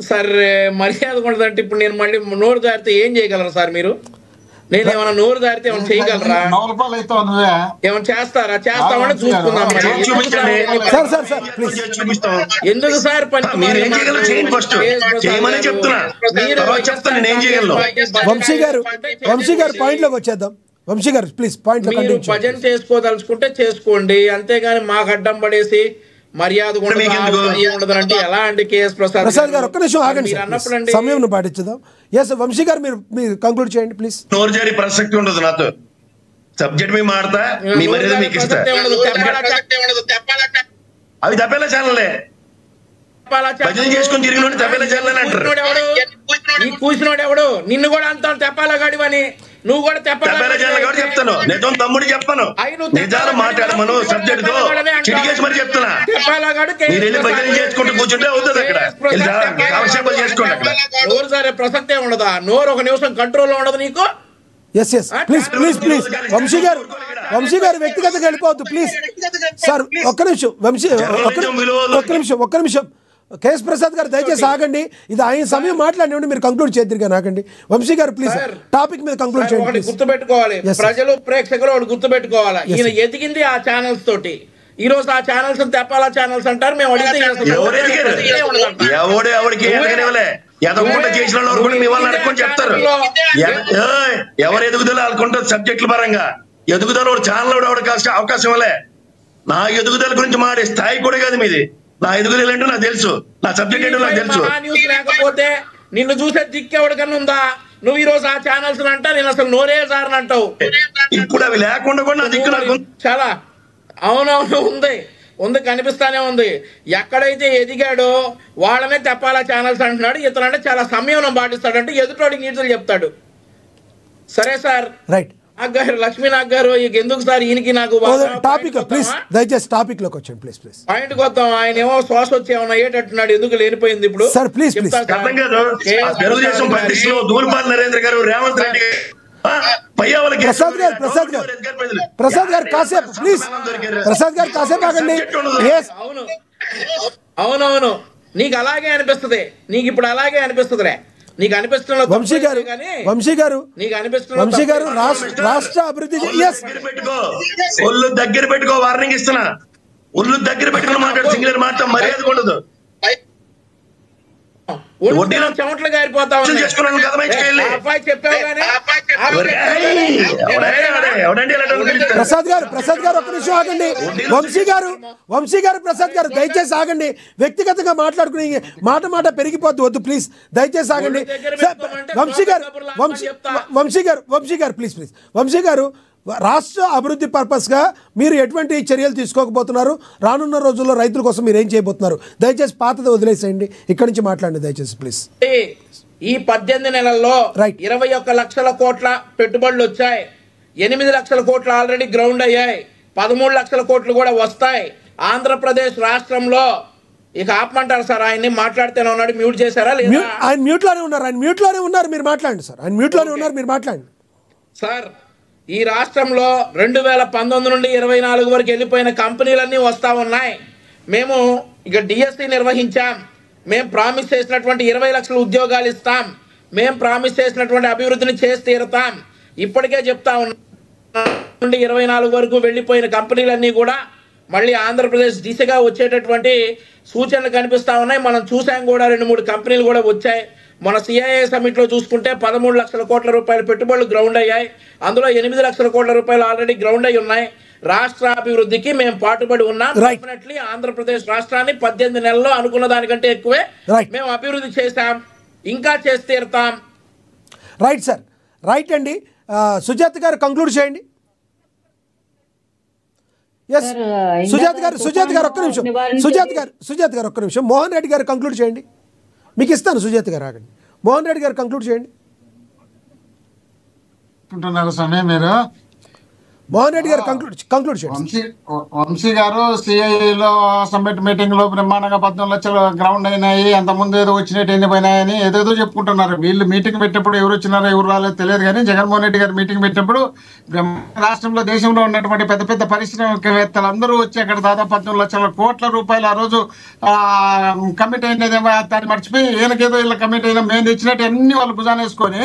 సరే మర్యాద ఉండదంటే ఇప్పుడు నేను మళ్ళీ నోరు జారితే ఏం చేయగలరు సార్ మీరు? నేను ఏమైనా నోరు జారితే ఏమైనా చేయగలరా? ఏమైనా చేస్తారా? చేస్తామని చూసుకుందాం. ఎందుకు సార్ పని? వంశీ గారు పాయింట్ లోకి వచ్చేద్దాం. వంశీ గారు ప్లీజ్ పాయింట్. మీరు భజన చేసుకోదలుచుకుంటే చేసుకోండి, అంతేగాని మాకు అడ్డం పడేసి మర్యాద ఉండదంటే ఎలా అండి? కేఎస్ ప్రసాద్ గారు ఒక్క నిమిషం ఆగండి, సమయం పాటించుదాం. ఎస్ వంశీ గారు మీరు కంక్లూడ్ చేయండి ప్లీజ్. నోరు జారి ప్రసక్తి ఉండదు, నాతో సబ్జెక్ట్ మీ మాడతా, మీ మర్యాద మీకు ఇస్తా. అవి తప్పేలా ఛానల్లే భజన చేసుకుని తిరిగిన తప్పేలా ఛానల్ అంటారు. కూర్చున్నాడు ఎవడు? నిన్ను కూడా అంటాను తెప్పాలా గాడివని. నువ్వు కూడా తెప్పాలా చెప్తాను, నిజం తమ్ముడు చెప్పను, నిజాలు మాట్లాడమను సబ్జెక్ట్ తో చిటికేసి మరి చెప్తున్నా. మీరు వెళ్ళి భజన చేసుకుంటూ కూర్చుంటే అవుతుంది, అక్కడ కాలక్షేపాలు చేసుకోండి. అక్కడ నోరు సరే ప్రసక్తే ఉండదా? నోరు ఒక నిమిషం కంట్రోల్లో ఉండదు నీకు. ప్లీజ్ వంశీ గారు వ్యక్తిగతంగా వెళ్ళిపోవద్దు ప్లీజ్. సార్ ఒక్క నిమిషం కేఎస్ ప్రసాద్ గారు దయచేసి ఆగండి. ఇది ఆయన సమయం మాట్లాడినండి, మీరు కంక్లూడ్ చేద్దరు నాకండి. వంశీ గారు ప్లీజ్ టాపిక్ మీద కంక్లూడ్ చేయండి. గుర్తుపెట్టుకోవాలి ప్రజలు, ప్రేక్షకులు ఒకటి గుర్తుపెట్టుకోవాలి. ఈయన ఎదిగింది ఆ ఛానల్స్ తోటి. ఈ రోజు ఆ ఛానల్స్ తెప్పాలా ఛానల్స్ అంటారు. మేము అడిగితే చెప్తారు ఎవరు ఎదుగుదల అనుకుంటారు సబ్జెక్టుల పరంగా. ఎదుగుదల ఒక ఛానల్ అవకాశం ఇవ్వలే. నా ఎదుగుదల గురించి మాడే స్థాయి కూడా కాదు మీది. నా ఎదుగుదల ఏంటో నాకు తెలుసు, నా సబ్జెక్ట్ ఏంటో నాకు తెలుసు. లేకపోతే నిన్ను చూసే దిక్కెవడికన్నా ఉందా? నువ్వు ఈ రోజు ఆ ఛానల్స్ అంటా, నేను అసలు నోరే సార్ అంటావు. ఇప్పుడు అవి లేకుండా కూడా నా దిక్కు నాకు చాలా అవునవును ఉంది కనిపిస్తానే ఉంది. ఎక్కడైతే ఎదిగాడో వాళ్ళనే తెప్పాలా ఛానల్స్ అంటున్నాడు. ఇతనంటే చాలా సంయమనం పాటిస్తాడంటే ఎదుటోడికి నీతులు చెప్తాడు. సరే సార్, రైట్. లక్ష్మీనాథ్ గారు ఎందుకు సార్ ఈయనకి నాకు టాపిక్ ప్లీజ్, దయచేసి టాపిక్ లోకి వచ్చాను ప్లీజ్. పాయింట్ కొద్దాం. ఆయన ఏమో శ్వాస వచ్చి ఏమన్నా అయ్యేటట్టున్నాడు, ఎందుకు లేనిపోయింది ఇప్పుడు సార్ ప్లీజ్. తెలుగుదేశం పార్టీలో దూల్పాల్ నరేంద్ర గారు, రేవంత్ రెడ్డి ప్రసాద్ గారు కాసేపు ప్లీజ్. ప్రసాద్ గారు కాసేపు ఆగండి. అవునవును నీకు అలాగే అనిపిస్తుంది, నీకు ఇప్పుడు అలాగే అనిపిస్తుందిలే. నీకు అనిపిస్తున్న వంశీ గారు నీకు అనిపిస్తున్న రాష్ట్ర అభివృద్ధి ఒళ్ళు దగ్గర పెట్టుకో, వార్నింగ్ ఇస్తున్నా. ఒళ్ళు దగ్గర పెట్టుకుని మాట్లాడు, సింగిలర్ మాట్లాడ మర్యాద ఉండదు. చెమట్లు గారిపోతా ప్రసాద్ గారు ఒక్క నిమిషం ఆగండి. వంశీ గారు ప్రసాద్ గారు దయచేసి ఆగండి. వ్యక్తిగతంగా మాట్లాడుకుని మాట పెరిగిపోద్దు, వద్దు ప్లీజ్, దయచేసి ఆగండి. వంశీ గారు ప్లీజ్. వంశీ గారు రాష్ట్ర అభివృద్ధి పర్పస్గా మీరు ఎటువంటి చర్యలు తీసుకోకపోతున్నారు? రానున్న రోజుల్లో రైతుల కోసం మీరు ఏం చేయబోతున్నారు? దయచేసి పాతది వదిలేసేయండి, ఇక్కడి నుంచి మాట్లాడండి దయచేసి ప్లీజ్. ఈ 18 నెలల్లో 21 లక్షల కోట్ల పెట్టుబడులు వచ్చాయి. 8 లక్షల కోట్లు ఆల్రెడీ గ్రౌండ్ అయ్యాయి. 13 లక్షల కోట్లు కూడా వస్తాయి. ఆంధ్రప్రదేశ్ రాష్ట్రంలో ఇక ఆపమంటారు సార్? ఆయన్ని మాట్లాడితేనే ఉన్నాడు, మ్యూట్ చేశారా లేదా? ఆయన మ్యూట్లోనే ఉన్నారు, మీరు మాట్లాడండి సార్. ఆయన మ్యూట్లోనే ఉన్నారు, మీరు మాట్లాడండి సార్. ఈ రాష్ట్రంలో 2019 నుండి 24 వరకు వెళ్ళిపోయిన కంపెనీలన్నీ వస్తూ ఉన్నాయి. మేము ఇక డిఎస్సి నిర్వహించాం. మేము ప్రామిస్ చేసినటువంటి 20 లక్షల ఉద్యోగాలు ఇస్తాం. మేము ప్రామిస్ చేసినటువంటి అభివృద్ధిని చేసి తీరుతాం. ఇప్పటికే చెప్తా ఉన్నాం, నుండి 24 వరకు వెళ్ళిపోయిన కంపెనీలన్నీ కూడా మళ్ళీ ఆంధ్రప్రదేశ్ దిశగా వచ్చేటటువంటి సూచనలు కనిపిస్తూ ఉన్నాయి. మనం చూసాం కూడా, 2-3 కంపెనీలు కూడా వచ్చాయి. మన సిఐఏ సమిట్లో చూసుకుంటే 13 లక్షల కోట్ల రూపాయల పెట్టుబడులు గ్రౌండ్ అయ్యాయి. అందులో 8 లక్షల కోట్ల రూపాయలు ఆల్రెడీ గ్రౌండ్ అయి ఉన్నాయి. రాష్ట్ర అభివృద్ధికి మేము పాటుపడి ఉన్నాం. డెఫినెట్లీ ఆంధ్రప్రదేశ్ రాష్ట్రాన్ని 18 నెలల్లో అనుకున్న దానికంటే ఎక్కువే మేము అభివృద్ధి చేశాం, ఇంకా చేసి తీరుతాం. రైట్ సార్, రైట్ అండి. సుజాత గారు కంక్లూడ్ చేయండి. సుజాత గారు ఒక్క నిమిషం. మోహన్ రెడ్డి గారు కంక్లూడ్ చేయండి. మీకు ఇస్తాను సుజాత గారు, ఆగండి. మోహన్ రెడ్డి గారు కంక్లూడ్ చేయండి. సమయం మీరు మోహన్ రెడ్డి గారు కంక్లూడ్ చేయండి. వంశీ గారు సిఐలో సమ్మిట్ మీటింగ్ లో బ్రహ్మాండంగా 14 లక్షలు గ్రౌండ్ అయినాయి, అంత ముందు ఏదో వచ్చినట్టు ఎన్ని పోయినాయని ఏదేదో చెప్పుకుంటున్నారు. వీళ్ళు మీటింగ్ పెట్టినప్పుడు ఎవరు వచ్చినారో ఎవరు రాలేదు తెలియదు, కానీ జగన్మోహన్ రెడ్డి గారు మీటింగ్ పెట్టినప్పుడు రాష్ట్రంలో దేశంలో ఉన్నటువంటి పెద్ద పెద్ద పరిశ్రమవేత్తలు అందరూ వచ్చి అక్కడ దాదాపు 14 లక్షల కోట్ల రూపాయలు ఆ రోజు కమిట్ అయినదేమో దాన్ని మర్చిపోయి ఈయనకేదో వీళ్ళ కమిట్ అయినా మేము తెచ్చినట్టు అన్ని వాళ్ళు భుజాలు వేసుకొని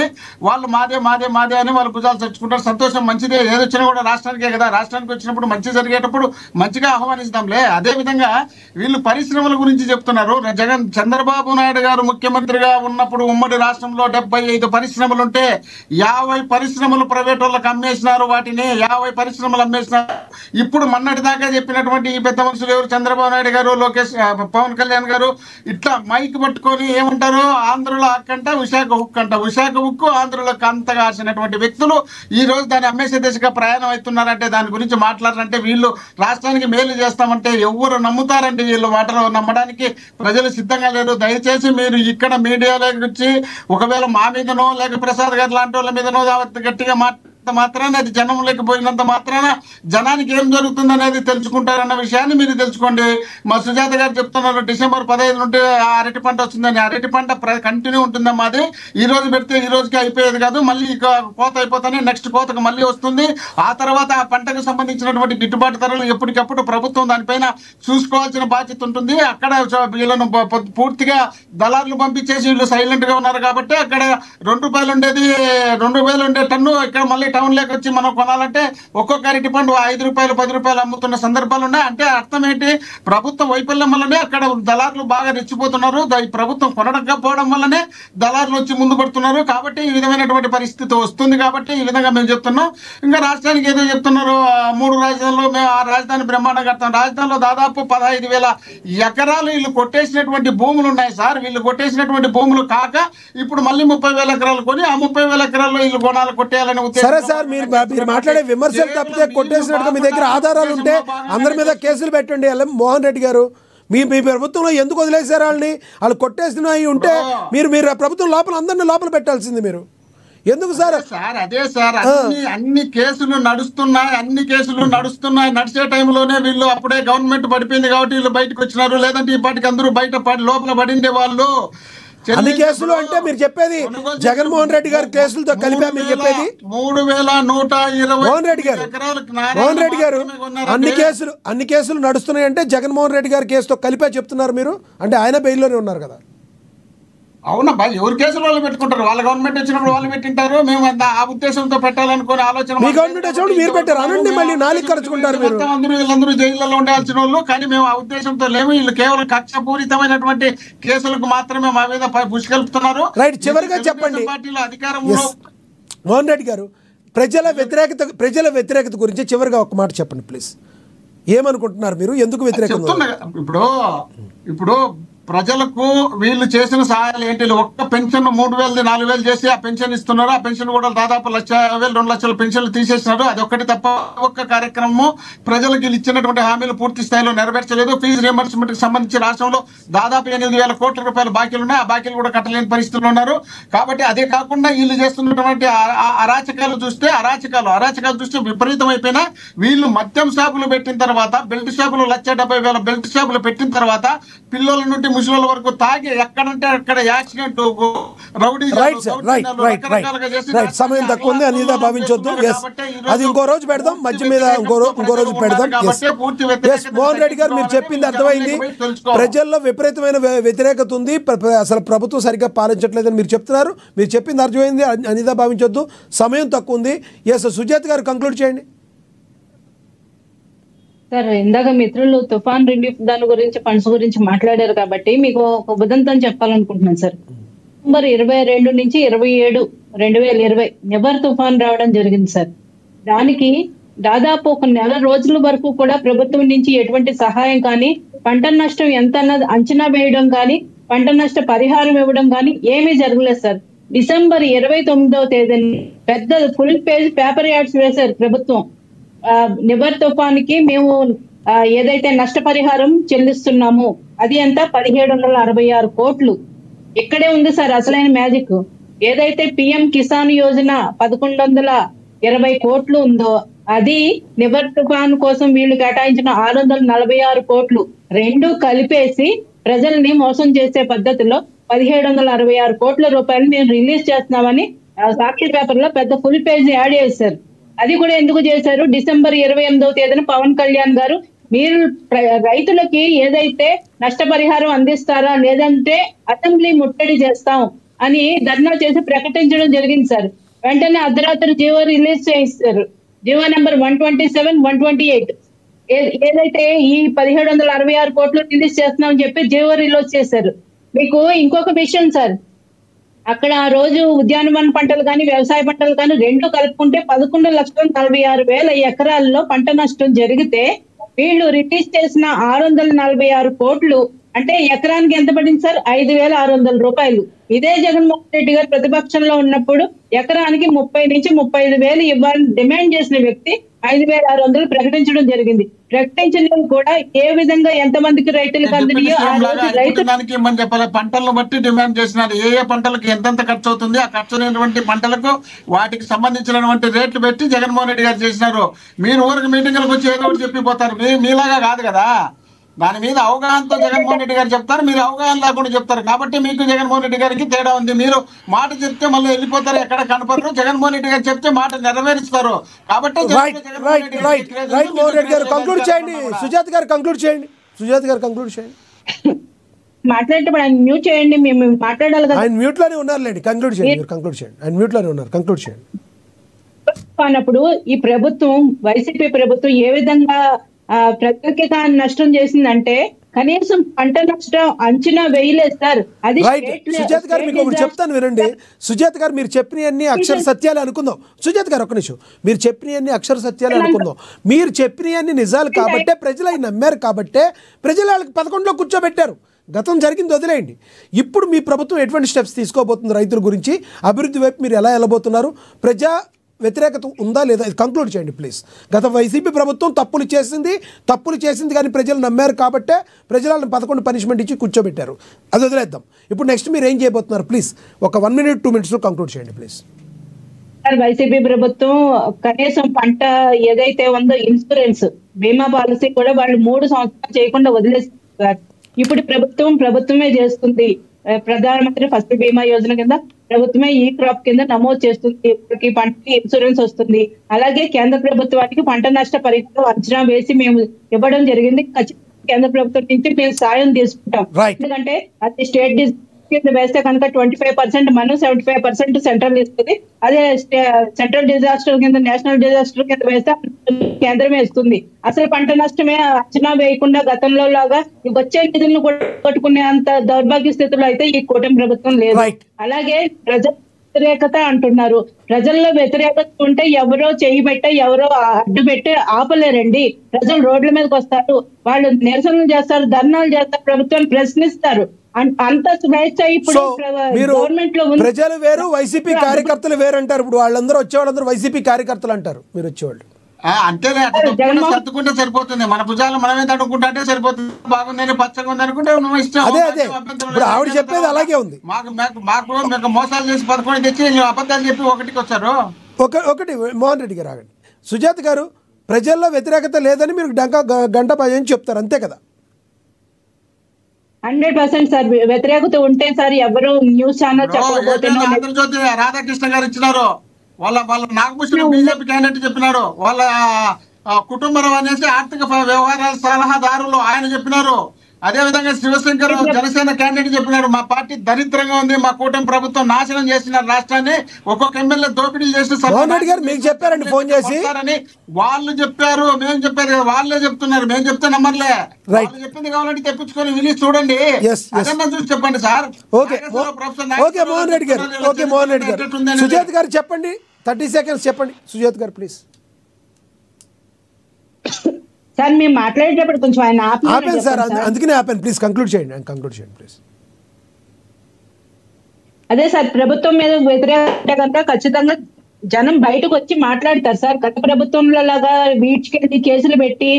వాళ్ళు మాదే మాదే మాదే అని వాళ్ళు భుజాలు చచ్చుకుంటారు. సంతోషం, మంచిదే, ఏదొచ్చినా కూడా రాష్ట్రానికే కదా, రాష్ట్రానికి వచ్చినప్పుడు మంచి జరిగేటప్పుడు మంచిగా ఆహ్వానిస్తాంలే. అదే విధంగా వీళ్ళు పరిశ్రమల గురించి చెప్తున్నారు. చంద్రబాబు నాయుడు గారు ముఖ్యమంత్రిగా ఉన్నప్పుడు ఉమ్మడి రాష్ట్రంలో 75 పరిశ్రమలు ఉంటే 50 పరిశ్రమలు ప్రైవేట్ వాళ్ళకి అమ్మేసినారు, వాటిని 50 పరిశ్రమలు అమ్మేసినారు. ఇప్పుడు మొన్నటి దాకా చెప్పినటువంటి ఈ పెద్ద మనుషులు ఎవరు, చంద్రబాబు నాయుడు గారు, లోకేష్, పవన్ కళ్యాణ్ గారు ఇట్లా మైక్ పట్టుకొని ఏమంటారు, ఆంధ్రలో అక్కంట విశాఖ ఉక్కు అంట, విశాఖ ఉక్కు ఆంధ్రలోకి అంతగా ఆసినటువంటి వ్యక్తులు ఈ రోజు దాన్ని అమ్మేసే దిశగా ప్రయాణం అవుతున్నారంటే దాని గురించి మాట్లాడారంటే వీళ్ళు రాష్ట్రానికి మేలు చేస్తామంటే ఎవరు నమ్ముతారండి? వీళ్ళు మాటలు నమ్మడానికి ప్రజలు సిద్ధంగా లేరు. దయచేసి మీరు ఇక్కడ మీడియాలోకి వచ్చి ఒకవేళ మా మీదనో లేక ప్రసాద్ గారి లాంటి వాళ్ళ మీదనో గట్టిగా మాత్రాన అది జనం లేకపోయినంత మాత్రాన జనానికి ఏం జరుగుతుంది అనేది తెలుసుకుంటారన్న విషయాన్ని మీరు తెలుసుకోండి. మా సుజాత గారు చెప్తున్నారు డిసెంబర్ 15 నుండి అరటి పంట వస్తుందని. అరటి పంట కంటిన్యూ ఉంటుందమ్మా. అది ఈ రోజు పెడితే ఈ రోజుకి అయిపోయేది కాదు, మళ్ళీ కోత అయిపోతానే నెక్స్ట్ కోతకు మళ్ళీ వస్తుంది. ఆ తర్వాత ఆ పంటకు సంబంధించినటువంటి గిట్టుబాటు ధరలు ఎప్పటికప్పుడు ప్రభుత్వం దానిపైన చూసుకోవాల్సిన బాధ్యత ఉంటుంది. అక్కడ వీళ్ళను పూర్తిగా దళారులు పంపించేసి వీళ్ళు సైలెంట్ గా ఉన్నారు కాబట్టి అక్కడ ₹2 ఉండేది 2,000 ఉండే టన్ను ఇక్కడ మళ్ళీ టౌన్ లోకి వచ్చి మనం కొనాలంటే ఒక్కొక్క అరటి పండు ₹5, ₹10 అమ్ముతున్న సందర్భాలు ఉన్నాయి. అంటే అర్థం ఏంటి? ప్రభుత్వ వైఫల్యం వల్లనే అక్కడ దళారులు బాగా రెచ్చిపోతున్నారు. ఈ ప్రభుత్వం కొనకపోవడం వల్లనే దళారులు వచ్చి ముందు పడుతున్నారు. కాబట్టి ఈ విధమైనటువంటి పరిస్థితి వస్తుంది. కాబట్టి ఈ విధంగా మేము చెప్తున్నాం. ఇంకా రాష్ట్రానికి ఏదో చెప్తున్నారు 3 రాజధానులు మేము 6 రాజధాని బ్రహ్మాండం కడతాం. రాజధానిలో దాదాపు 15,000 ఎకరాలు వీళ్ళు కొట్టేసినటువంటి భూములు ఉన్నాయి సార్. వీళ్ళు కొట్టేసినటువంటి భూములు కాక ఇప్పుడు మళ్ళీ 30,000 ఎకరాలు కొని ఆ 30,000 ఎకరాల్లో వీళ్ళు కొనాలి కొట్టేయాలని ఉద్దేశం. సార్ మీరు మాట్లాడే విమర్శలు తప్పితే కొట్టేసినట్టుగా మీ దగ్గర ఆధారాలు ఉంటే అందరి మీద కేసులు పెట్టండి. మోహన్ రెడ్డి గారు మీ ప్రభుత్వంలో ఎందుకు వదిలేశారు వాళ్ళని? వాళ్ళు కొట్టేసినవి ఉంటే మీరు ప్రభుత్వం లోపల అందరినీ లోపల పెట్టాల్సింది మీరు. ఎందుకు సార్? అదే సార్ అన్ని కేసులు నడుస్తున్నాయి. నడిచే టైంలోనే వీళ్ళు అప్పుడే గవర్నమెంట్ పడిపోయింది కాబట్టి వీళ్ళు బయటకు వచ్చినారు. లేదంటే ఈ పాటికి అందరూ లోపల పడిండే వాళ్ళు. అన్ని కేసులు అంటే మీరు చెప్పేది జగన్మోహన్ రెడ్డి గారి కేసులతో కలిపా మీరు చెప్పేది? 3,120 మోహన్ రెడ్డి గారు అన్ని కేసులు నడుస్తున్నాయంటే జగన్మోహన్ రెడ్డి గారి కేసుతో కలిపా చెప్తున్నారు మీరు? అంటే ఆయన బెయిల్లోనే ఉన్నారు కదా? అవునబ్బా, ఎవరి కేసులు వాళ్ళు పెట్టుకుంటారు. వాళ్ళ గవర్నమెంట్ వచ్చినప్పుడు వాళ్ళు పెట్టింటారు. మేము ఆ ఉద్దేశంతో పెట్టాలనుకునే ఆలోచన మీ గవర్నమెంట్ వచ్చినప్పుడు మీరు పెట్టారు అనండి, మళ్ళీ నాలుగు ఖర్చుకుంటారు మీరు. వీళ్ళందరూ జైళ్ళలో ఉండాల్సిన వాళ్ళు, కానీ మేము ఆ ఉద్దేశంతో లేము. వీళ్ళు కేవలం కక్షపూరితమైనటువంటి కేసులకు మాత్రమే మా మీద పుష్కల్పుతున్నారు. రైట్, చివరిగా చెప్పండి పార్టీలో అధికారంలో. మోహన్ రెడ్డి గారు ప్రజల వ్యతిరేకత గురించి చివరిగా ఒక మాట చెప్పండి ప్లీజ్. ఏమనుకుంటున్నారు మీరు? ఎందుకు వ్యతిరేకత? ఇప్పుడు ప్రజలకు వీళ్ళు చేసిన సహాయాలు ఏంటి? ఒక్క పెన్షన్ 3,000 4,000 చేసి ఆ పెన్షన్ ఇస్తున్నారు. ఆ పెన్షన్ కూడా దాదాపు 1,50,000 2 లక్షల పెన్షన్లు తీసేసినారు. అది ఒక్కటి తప్ప ఒక్క కార్యక్రమము ప్రజలకు వీళ్ళు ఇచ్చినటువంటి హామీలు పూర్తి స్థాయిలో నెరవేర్చలేదు. ఫీజు రియంబర్స్మెంట్ కి సంబంధించి రాష్ట్రంలో దాదాపు 8,000 కోట్ల రూపాయల బాకీలు ఉన్నాయి. ఆ బాకీలు కూడా కట్టలేని పరిస్థితులు ఉన్నారు. కాబట్టి అదే కాకుండా వీళ్ళు చేస్తున్నటువంటి అరాచకాలు చూస్తే విపరీతమైపోయినా వీళ్ళు మద్యం షాపులు పెట్టిన తర్వాత, బెల్ట్ షాపులు 1,70,000 బెల్ట్ షాపులు పెట్టిన తర్వాత పిల్లల నుండి ముసలి వరకు తాగి ఎక్కడంటే అక్కడ యాక్సిడెంట్ సమయం తక్కువ ఉంది అనేది భావించొద్దు. అది ఇంకో రోజు పెడదాం, మధ్య మీద ఇంకో రోజు పెడదాం. మోహన్ రెడ్డి గారు మీరు చెప్పింది అర్థమైంది. ప్రజల్లో విపరీతమైన వ్యతిరేకత ఉంది, అసలు ప్రభుత్వం సరిగ్గా పాలించట్లేదని మీరు చెప్తున్నారు. మీరు చెప్పింది అర్థమైంది అనేది భావించొద్దు. సమయం తక్కువ ఉంది. సుజాత గారు కంక్లూడ్ చేయండి. సార్, ఇందాక మిత్రులు తుఫాన్ రిలీఫ్ దాని గురించి ఫండ్స్ గురించి మాట్లాడారు కాబట్టి మీకు ఒక ఉదంతం చెప్పాలనుకుంటున్నాను సార్. నవంబర్ 22 నుంచి 27, 2020 నిబర్ తుఫాన్ రావడం జరిగింది సార్. దానికి దాదాపు 1 నెల రోజుల వరకు కూడా ప్రభుత్వం నుంచి ఎటువంటి సహాయం కానీ, పంట నష్టం ఎంత అన్నది అంచనా వేయడం కానీ, పంట నష్ట పరిహారం ఇవ్వడం కానీ ఏమీ జరగలేదు సార్. డిసెంబర్ 29వ తేదీని పెద్ద ఫుల్ పేజ్ పేపర్ యాడ్స్ వేశారు ప్రభుత్వం. నిబర్ తుఫానికి మేము ఏదైతే నష్టపరిహారం చెల్లిస్తున్నాము అది ఎంత 1,766 కోట్లు. ఇక్కడే ఉంది సార్ అసలైన మ్యాజిక్. ఏదైతే పిఎం కిసాన్ యోజన 1,120 కోట్లు ఉందో అది నివర్ తుఫాన్ కోసం వీళ్ళు కేటాయించిన 646 కోట్లు రెండు కలిపేసి ప్రజల్ని మోసం చేసే పద్ధతిలో 1766 కోట్ల రూపాయలు మేము రిలీజ్ చేస్తున్నామని సాక్షి పేపర్ లో పెద్ద ఫుల్ పేజ్ యాడ్ చేశారు. అది కూడా ఎందుకు చేశారు? డిసెంబర్ 28వ తేదీన పవన్ కళ్యాణ్ గారు మీరు రైతులకి ఏదైతే నష్టపరిహారం అందిస్తారా లేదంటే అసెంబ్లీ ముట్టడి చేస్తాం అని ధర్నా చేసి ప్రకటించడం జరిగింది సార్. వెంటనే అర్ధరాత్రి జీవో రిలీజ్ చేయిస్తారు. జీవో నెంబర్ 127, 128 ఏదైతే ఈ 1766 కోట్లు రిలీజ్ చేస్తున్నామని చెప్పి జీవో రిలీజ్ చేశారు. మీకు ఇంకొక విషయం సార్, అక్కడ ఆ రోజు ఉద్యానవన పంటలు కానీ వ్యవసాయ పంటలు కానీ రెండు కలుపుకుంటే 11,46,000 ఎకరాల్లో పంట నష్టం జరిగితే వీళ్ళు రిలీజ్ చేసిన 646 కోట్లు అంటే ఎకరానికి ఎంత పడింది సార్? 5,600 రూపాయలు. ఇదే జగన్మోహన్ రెడ్డి గారు ప్రతిపక్షంలో ఉన్నప్పుడు ఎకరానికి 30 నుంచి 35,000 ఇవ్వాలని డిమాండ్ చేసిన వ్యక్తి 5,600 ప్రకటించడం జరిగింది. ప్రకటించినవి కూడా ఏ విధంగా ఎంతమందికి రైతులకు అందినాయో ఆ రోజు రైతులకి ఇమ్మని చెప్పాలి. పంటలను బట్టి డిమాండ్ చేసినారు. ఏ పంటలకు ఎంతెంత ఖర్చు అవుతుంది, ఆ ఖర్చు అయినటువంటి పంటలకు వాటికి సంబంధించినటువంటి రేట్లు పెట్టి జగన్మోహన్ రెడ్డి గారు చేసినారు. మీరు ఊరికి మీటింగ్లకు వచ్చి ఏదో ఒకటి చెప్పిపోతారు. మీలాగా కాదు కదా, దాని మీద అవగాహనతో జగన్మోహన్ రెడ్డి గారు చెప్తారు, మీరు అవగాహన లేకుండా చెప్తారు. కాబట్టి మీకు జగన్మోహన్ రెడ్డి గారికి తేడా ఉంది. మీరు మాట చెప్తే మళ్ళీ వెళ్ళిపోతారు, ఎక్కడ కనపడరు. జగన్మోహన్ రెడ్డి గారు చెప్తే మాట నెరవేరుస్తారు. కాబట్టి కంక్లూడ్ చేయండి. సుజాత గారు కంక్లూడ్ చేయండి. మాట్లాడితే ఆయన మ్యూట్ చేయండి, మేము మాట్లాడాలి కదా. ఆయన మ్యూట్ లోనే ఉన్నారులేండి. కంక్లూడ్ చేయండి. ఆయన మ్యూట్ లోనే ఉన్నారు. కంక్లూడ్ చేయండి. అన్నప్పుడు ఈ ప్రభుత్వం వైసీపీ ప్రభుత్వం ఏ విధంగా ప్రజలకి నష్టం చేసిందంటే కనీసం పంట నష్టం అంచనా వేయలేదు సార్. అది సుజాత గారు మీకు ఒకటి చెప్తాను వినండి. సుజాత గారు మీరు చెప్పినవన్నీ అక్షర సత్యాలు అనుకుందాం. సుజాత గారు ఒక్క నిమిషం, మీరు చెప్పినవన్నీ అక్షర సత్యాలు అనుకుందాం. మీరు చెప్పినవన్నీ నిజాలు కాబట్టే ప్రజలు అవి నమ్మారు, కాబట్టే ప్రజలు వాళ్ళకి 11లో కూర్చోబెట్టారు. గతం జరిగింది వదిలేయండి. ఇప్పుడు మీ ప్రభుత్వం ఎటువంటి స్టెప్స్ తీసుకోబోతుంది రైతుల గురించి, అభివృద్ధి వైపు మీరు ఎలా వెళ్ళబోతున్నారు, ప్రజా వ్యతిరేకత ఉందా లేదా, ఇది కంక్లూడ్ చేయండి ప్లీజ్. గత వైసీపీ ప్రభుత్వం తప్పులు చేసింది కానీ ప్రజలు నమ్మారు కాబట్టే ప్రజలను 11 పనిష్మెంట్ ఇచ్చి కూర్చోబెట్టారు. అది వదిలేద్దాం. ఇప్పుడు నెక్స్ట్ మీరు ఏం చేయబోతున్నారు ప్లీజ్ ఒక 1 minute 2 minutes కంక్లూడ్ చేయండి ప్లీజ్. వైసీపీ ప్రభుత్వం కనీసం పంట ఏదైతే ఉందో ఇన్సూరెన్స్ బీమా పాలసీ కూడా వాళ్ళు 3 సంవత్సరాలు చేయకుండా వదిలేస్తారు. ఇప్పుడు ప్రభుత్వమే చేస్తుంది. ప్రధానమంత్రి ఫసల్ బీమా యోజన కింద ప్రభుత్వమే ఈ క్రాప్ కింద నమోదు చేస్తుంది. ఇప్పటికి పంటకి ఇన్సూరెన్స్ వస్తుంది. అలాగే కేంద్ర ప్రభుత్వానికి పంట నష్ట పరిహారం అంచనా వేసి మేము ఇవ్వడం జరిగింది. ఖచ్చితంగా కేంద్ర ప్రభుత్వం నుంచి మేము సాయం తీసుకుంటాం. ఎందుకంటే అది స్టేట్ కింద వేస్తే కనుక 25% మనం 75% సెంట్రల్ ఇస్తుంది. అదే సెంట్రల్ డిజాస్టర్ కింద నేషనల్ డిజాస్టర్ కింద వేస్తే కేంద్రమే ఇస్తుంది. అసలు పంట నష్టమే అంచనా వేయకుండా గతంలో లాగా వచ్చే నిధులను కూడా కట్టుకునే అంత దౌర్భాగ్య స్థితిలో అయితే ఈ కూటమి ప్రభుత్వం లేదు. అలాగే ప్రజల వ్యతిరేకత అంటున్నారు. ప్రజల్లో వ్యతిరేకత ఉంటే ఎవరో చెయ్యి పెట్టే ఎవరో అడ్డు పెట్టి ఆపలేరండి. ప్రజలు రోడ్ల మీదకి వస్తారు, వాళ్ళు నిరసనలు చేస్తారు, ధర్నాలు చేస్తారు, ప్రభుత్వాన్ని ప్రశ్నిస్తారు. అంత స్వేచ్ఛ ఇప్పుడు గవర్నమెంట్ లో ఉంది. ప్రజలు వేరు, వైసీపీ కార్యకర్తలు వేరు అంటారు. ఇప్పుడు వాళ్ళందరూ వైసీపీ కార్యకర్తలు అంటారు. మీరు వచ్చేవాళ్ళు అంతేనే సర్దుకుంటే సరిపోతుంది. మన భుజాలు మనమే తడుకుంటే అంటే సరిపోతుంది. బాగుందని పచ్చగా ఉంది అనుకుంటే అదే ఇప్పుడు ఆవిడ చెప్పేది అలాగే ఉంది. మాకు మోసాలు చేసి 11 తెచ్చి అబద్ధాలు చెప్పి ఒకటికి వచ్చారు. ఒకటి మోహన్ రెడ్డి గారు ఆగండి. సుజాత గారు ప్రజల్లో వ్యతిరేకత లేదని మీరు గంట భజన చెప్తారు అంతే కదా? 100% సార్ వ్యతిరేకత ఉంటే సార్ ఎవరు న్యూస్ ఛానల్ ఆంధ్రజ్యోతి రాధాకృష్ణ గారు ఇచ్చినారు. వాళ్ళ నాగభూషణ్ బీజేపీ క్యాండిడేట్ చెప్పినారు. వాళ్ళ కుటుంబం అనేసి ఆర్థిక వ్యవహారాల సలహాదారులు ఆయన చెప్పినారు. అదే విధంగా శివశంకర్ జనసేన క్యాండిడేట్ చెప్పినారు, మా పార్టీ దరిద్రంగా ఉంది, మా కూటమి ప్రభుత్వం నాశనం చేసిన రాష్ట్రాన్ని, ఒక్కొక్క ఎమ్మెల్యే దోపిడీలు చేసి చెప్పారండి ఫోన్ చేసి వాళ్ళు చెప్పారు. మేము చెప్పారు, వాళ్ళే చెప్తున్నారు. మేము చెప్తే నమ్మర్లే. వాళ్ళు చెప్పింది కావాలంటే తెప్పించుకొని విని చూడండి, అదన్నా చూసి చెప్పండి సార్. మోహన్ రెడ్డి గారు సుజాత్ గారు చెప్పండి, 30 seconds చెప్పండి సుజాత్ గారు ప్లీజ్. సార్ మేము మాట్లాడేటప్పుడు కొంచెం ఆయన ఆపాను సార్, అందుకనే ఆపాను. ప్లీజ్ కంక్లూడ్ చేయండి ప్లీజ్. అదే సార్ ప్రభుత్వం మీద వ్యతిరేకంగా ఖచ్చితంగా జనం బయటకు వచ్చి మాట్లాడతారు సార్. గత ప్రభుత్వంలో లాగా వీడ్చుకెళ్ళి కేసులు పెట్టి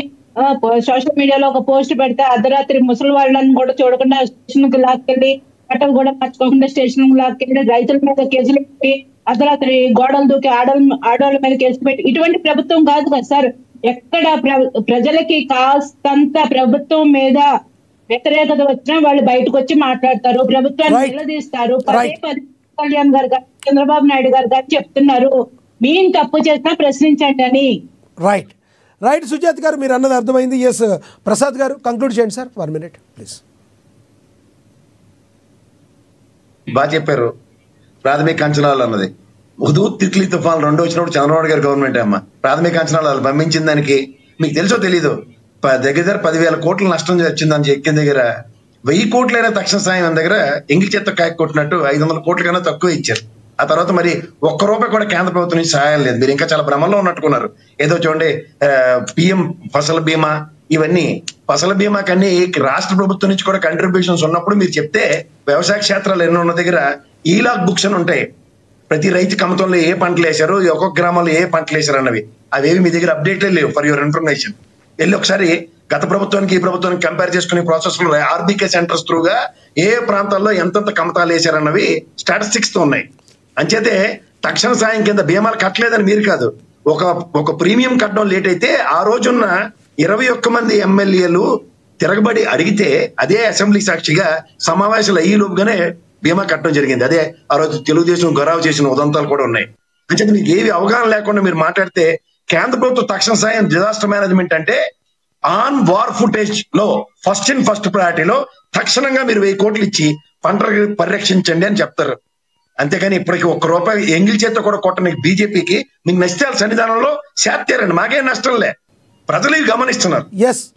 సోషల్ మీడియాలో ఒక పోస్ట్ పెడితే అర్ధరాత్రి ముసలి వాళ్ళని కూడా చూడకుండా స్టేషన్ కి లాక్కెళ్ళి బట్టలు కూడా మార్చుకోకుండా స్టేషన్ లాక్కెళ్ళి రైతుల మీద కేసులు పెట్టి అర్ధరాత్రి గోడలు దూకి ఆడవాళ్ళ మీద కేసు పెట్టి ఇటువంటి ప్రభుత్వం కాదు కదా సార్. ఎక్కడ ప్రజలకి కాస్తంత ప్రభుత్వం మీద వ్యతిరేకత వచ్చినా వాళ్ళు బయటకు వచ్చి మాట్లాడతారు, ప్రభుత్వాన్ని నిలదీస్తారు. పదే కళ్యాణ్ గారు కానీ చంద్రబాబు నాయుడు గారు కానీ చెప్తున్నారు మేము తప్పు చేసినా ప్రశ్నించండి అని. రైట్ సుజాత గారు, మీరు అన్నది అర్థమైంది. ఎస్ ప్రసాద్ గారు కంక్లూడ్ చేయండి సార్, 1 minute ప్లీజ్. బాగా చెప్పారు. ప్రాథమిక అంచనాలు అన్నది హుదూద్ తిట్లీ తుఫాన్ 2 వచ్చినప్పుడు చంద్రబాబు గారు గవర్నమెంట్ అమ్మ ప్రాథమిక అంచనాలు వాళ్ళు పంపించిన దానికి మీకు తెలుసో తెలీదు దగ్గర 10,000 కోట్ల నష్టం వచ్చిందని ఎక్కిన దగ్గర 1000 కోట్లైనా తక్షణ సాయం మన దగ్గర ఎంగిల్ చేత కాయ కొట్టినట్టు 500 కోట్ల కన్నా తక్కువ ఇచ్చారు. ఆ తర్వాత మరి ఒక్క రూపాయి కూడా కేంద్ర ప్రభుత్వం నుంచి సహాయం లేదు. మీరు ఇంకా చాలా భ్రమంలో ఉన్నట్టుకున్నారు. ఏదో చూడండి పిఎం ఫసల్ బీమా, ఇవన్నీ ఫసల్ బీమా కన్నీ రాష్ట్ర ప్రభుత్వం నుంచి కూడా కంట్రిబ్యూషన్స్ ఉన్నప్పుడు మీరు చెప్తే వ్యవసాయ క్షేత్రాలు ఎన్నో ఉన్న దగ్గర ఈలాగ్ బుక్స్ అని ఉంటాయి. ప్రతి రైతు కమతంలో ఏ పంటలు వేశారు, ఒక్కొక్క గ్రామంలో ఏ పంటలు వేశారు అన్నవి అవేవి మీ దగ్గర అప్డేట్లే లేవు. ఫర్ యువర్ ఇన్ఫర్మేషన్ వెళ్ళి ఒకసారి గత ప్రభుత్వానికి ఈ ప్రభుత్వానికి కంపేర్ చేసుకునే ప్రాసెస్ లో ఆర్బీకే సెంటర్స్ త్రూగా ఏ ప్రాంతాల్లో ఎంతెంత కమతాలు వేశారన్నవి స్టాటిస్టిక్స్ తో ఉన్నాయి. అంచేతే తక్షణ సాయం కింద బీమాలు కట్టలేదని మీరు కాదు, ఒక ప్రీమియం కట్టడం లేట్ అయితే ఆ రోజున్న 21 మంది ఎమ్మెల్యేలు తిరగబడి అడిగితే అదే అసెంబ్లీ సాక్షిగా సమావేశాలు అయ్యేలోపుగానే బీమా కట్టడం జరిగింది. అదే ఆ రోజు తెలుగుదేశం గొరావు చేసిన ఉదంతాలు కూడా ఉన్నాయి. అంచేత మీకు ఏవి అవగాహన లేకుండా మీరు మాట్లాడితే కేంద్ర ప్రభుత్వ తక్షణ సాయం డిజాస్టర్ మేనేజ్మెంట్ అంటే ఆన్ వార్ ఫుటేజ్ లో ఫస్ట్ ప్రయారిటీలో తక్షణంగా మీరు 1000 కోట్లు ఇచ్చి పంటలు పరిరక్షించండి అని చెప్తారు. అంతేగాని ఇప్పటికి 1 రూపాయి ఎంగిల్ చేత కూడా కొట్టని బీజేపీకి మీకు నష్టాల సన్నిధానంలో శాత్యారండి. మాకేం నష్టం లే, ప్రజలు ఇవి గమనిస్తున్నారు.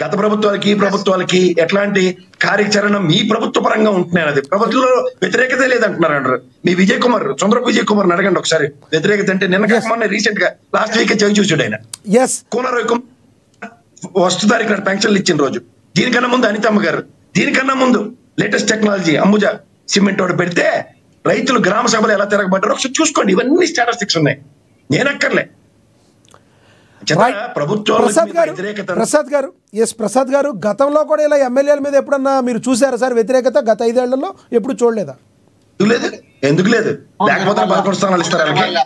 గత ప్రభుత్వాలకి ఈ ప్రభుత్వాలకి ఎట్లాంటి కార్యాచరణ మీ ప్రభుత్వ పరంగా ఉంటున్నాయి అనేది ప్రభుత్వంలో వ్యతిరేకత లేదంటున్నారు అంటారు. మీ చంద్రబాబు విజయ్ కుమార్ అడగండి ఒకసారి వ్యతిరేకత అంటే. నిన్న రీసెంట్ గా లాస్ట్ వీక్ చవి చూసాడు ఆయన. కోనరావు 1వ తారీఖు పెన్షన్లు ఇచ్చిన రోజు, దీనికన్నా ముందు అనితమ్మ గారు, దీనికన్నా ముందు లేటెస్ట్ టెక్నాలజీ అంబుజా సిమెంట్ వాడు పెడితే రైతులు గ్రామ సభలు ఎలా తిరగబడ్డారో ఒకసారి చూసుకోండి. ఇవన్నీ స్టాటిస్టిక్స్ ఉన్నాయి, నేనక్కర్లే. ప్రసాద్ గారు గతంలో కూడా ఇలా ఎమ్మెల్యేల మీద ఎప్పుడన్నా మీరు చూసారా సార్ వ్యతిరేకత? గత 5 ఏళ్లలో ఎప్పుడు చూడలేదా? ఎందుకు లేదు? లేకపోతే 11 స్థానాలు ఇస్తారు వాళ్ళకి.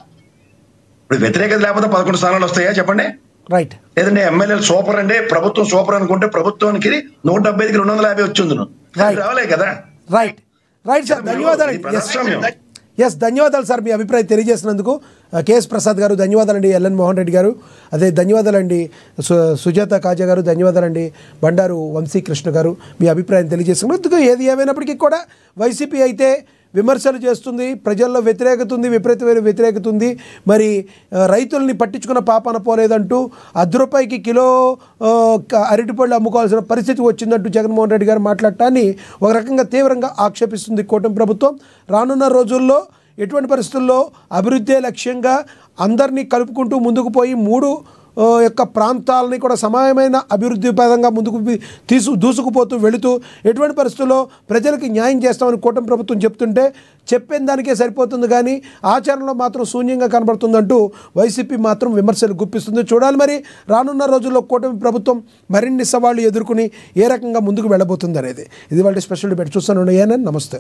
ఇప్పుడు వ్యతిరేకత లేకపోతే 11 స్థానాలు వస్తాయా చెప్పండి? రైట్. లేదంటే ఎమ్మెల్యేలు సూపర్ అండి, ప్రభుత్వం సూపర్ అనుకుంటే ప్రభుత్వానికి 175కి 250 వచ్చింది రావాలే కదా. రైట్ సార్, ధన్యవాదాలు. ధన్యవాదాలు సార్ మీ అభిప్రాయం తెలియజేసినందుకు. కేఎస్ ప్రసాద్ గారు ధన్యవాదాలండి. ఎల్ఎన్ మోహన్ రెడ్డి గారు అదే ధన్యవాదాలండి. సుజాత కాజా గారు ధన్యవాదాలండి. బండారు వంశీకృష్ణ గారు మీ అభిప్రాయం తెలియజేసినందుకు. ఏది ఏమైనప్పటికీ కూడా వైసీపీ అయితే విమర్శలు చేస్తుంది, ప్రజల్లో వ్యతిరేకత ఉంది, విపరీతమైన వ్యతిరేకత ఉంది. మరి రైతుల్ని పట్టించుకున్న పాపన పోలేదంటూ ₹10 కిలో అరటిపళ్ళు అమ్ముకోవాల్సిన పరిస్థితి వచ్చిందంటూ జగన్మోహన్ రెడ్డి గారు మాట్లాడటాన్ని ఒక రకంగా తీవ్రంగా ఆక్షేపిస్తుంది కూటమి ప్రభుత్వం. రానున్న రోజుల్లో ఎటువంటి పరిస్థితుల్లో అభివృద్ధి లక్ష్యంగా అందరినీ కలుపుకుంటూ ముందుకు పోయి 3 యొక్క ప్రాంతాలని కూడా సమానమైన అభివృద్ధి పదంగా ముందుకు దూసుకుపోతూ వెళుతూ ఎటువంటి పరిస్థితుల్లో ప్రజలకు న్యాయం చేస్తామని కూటమి ప్రభుత్వం చెప్తుంటే చెప్పిన దానికే సరిపోతుంది, కానీ ఆచరణలో మాత్రం శూన్యంగా కనబడుతుందంటూ వైసీపీ మాత్రం విమర్శలు గుప్పిస్తుంది. చూడాలి మరి రానున్న రోజుల్లో కూటమి ప్రభుత్వం మరిన్ని సవాళ్లు ఎదుర్కొని ఏ రకంగా ముందుకు వెళ్ళబోతుంది అనేది. ఇది వాళ్ళ స్పెషల్ డిబేట్. చూస్తాను. నమస్తే.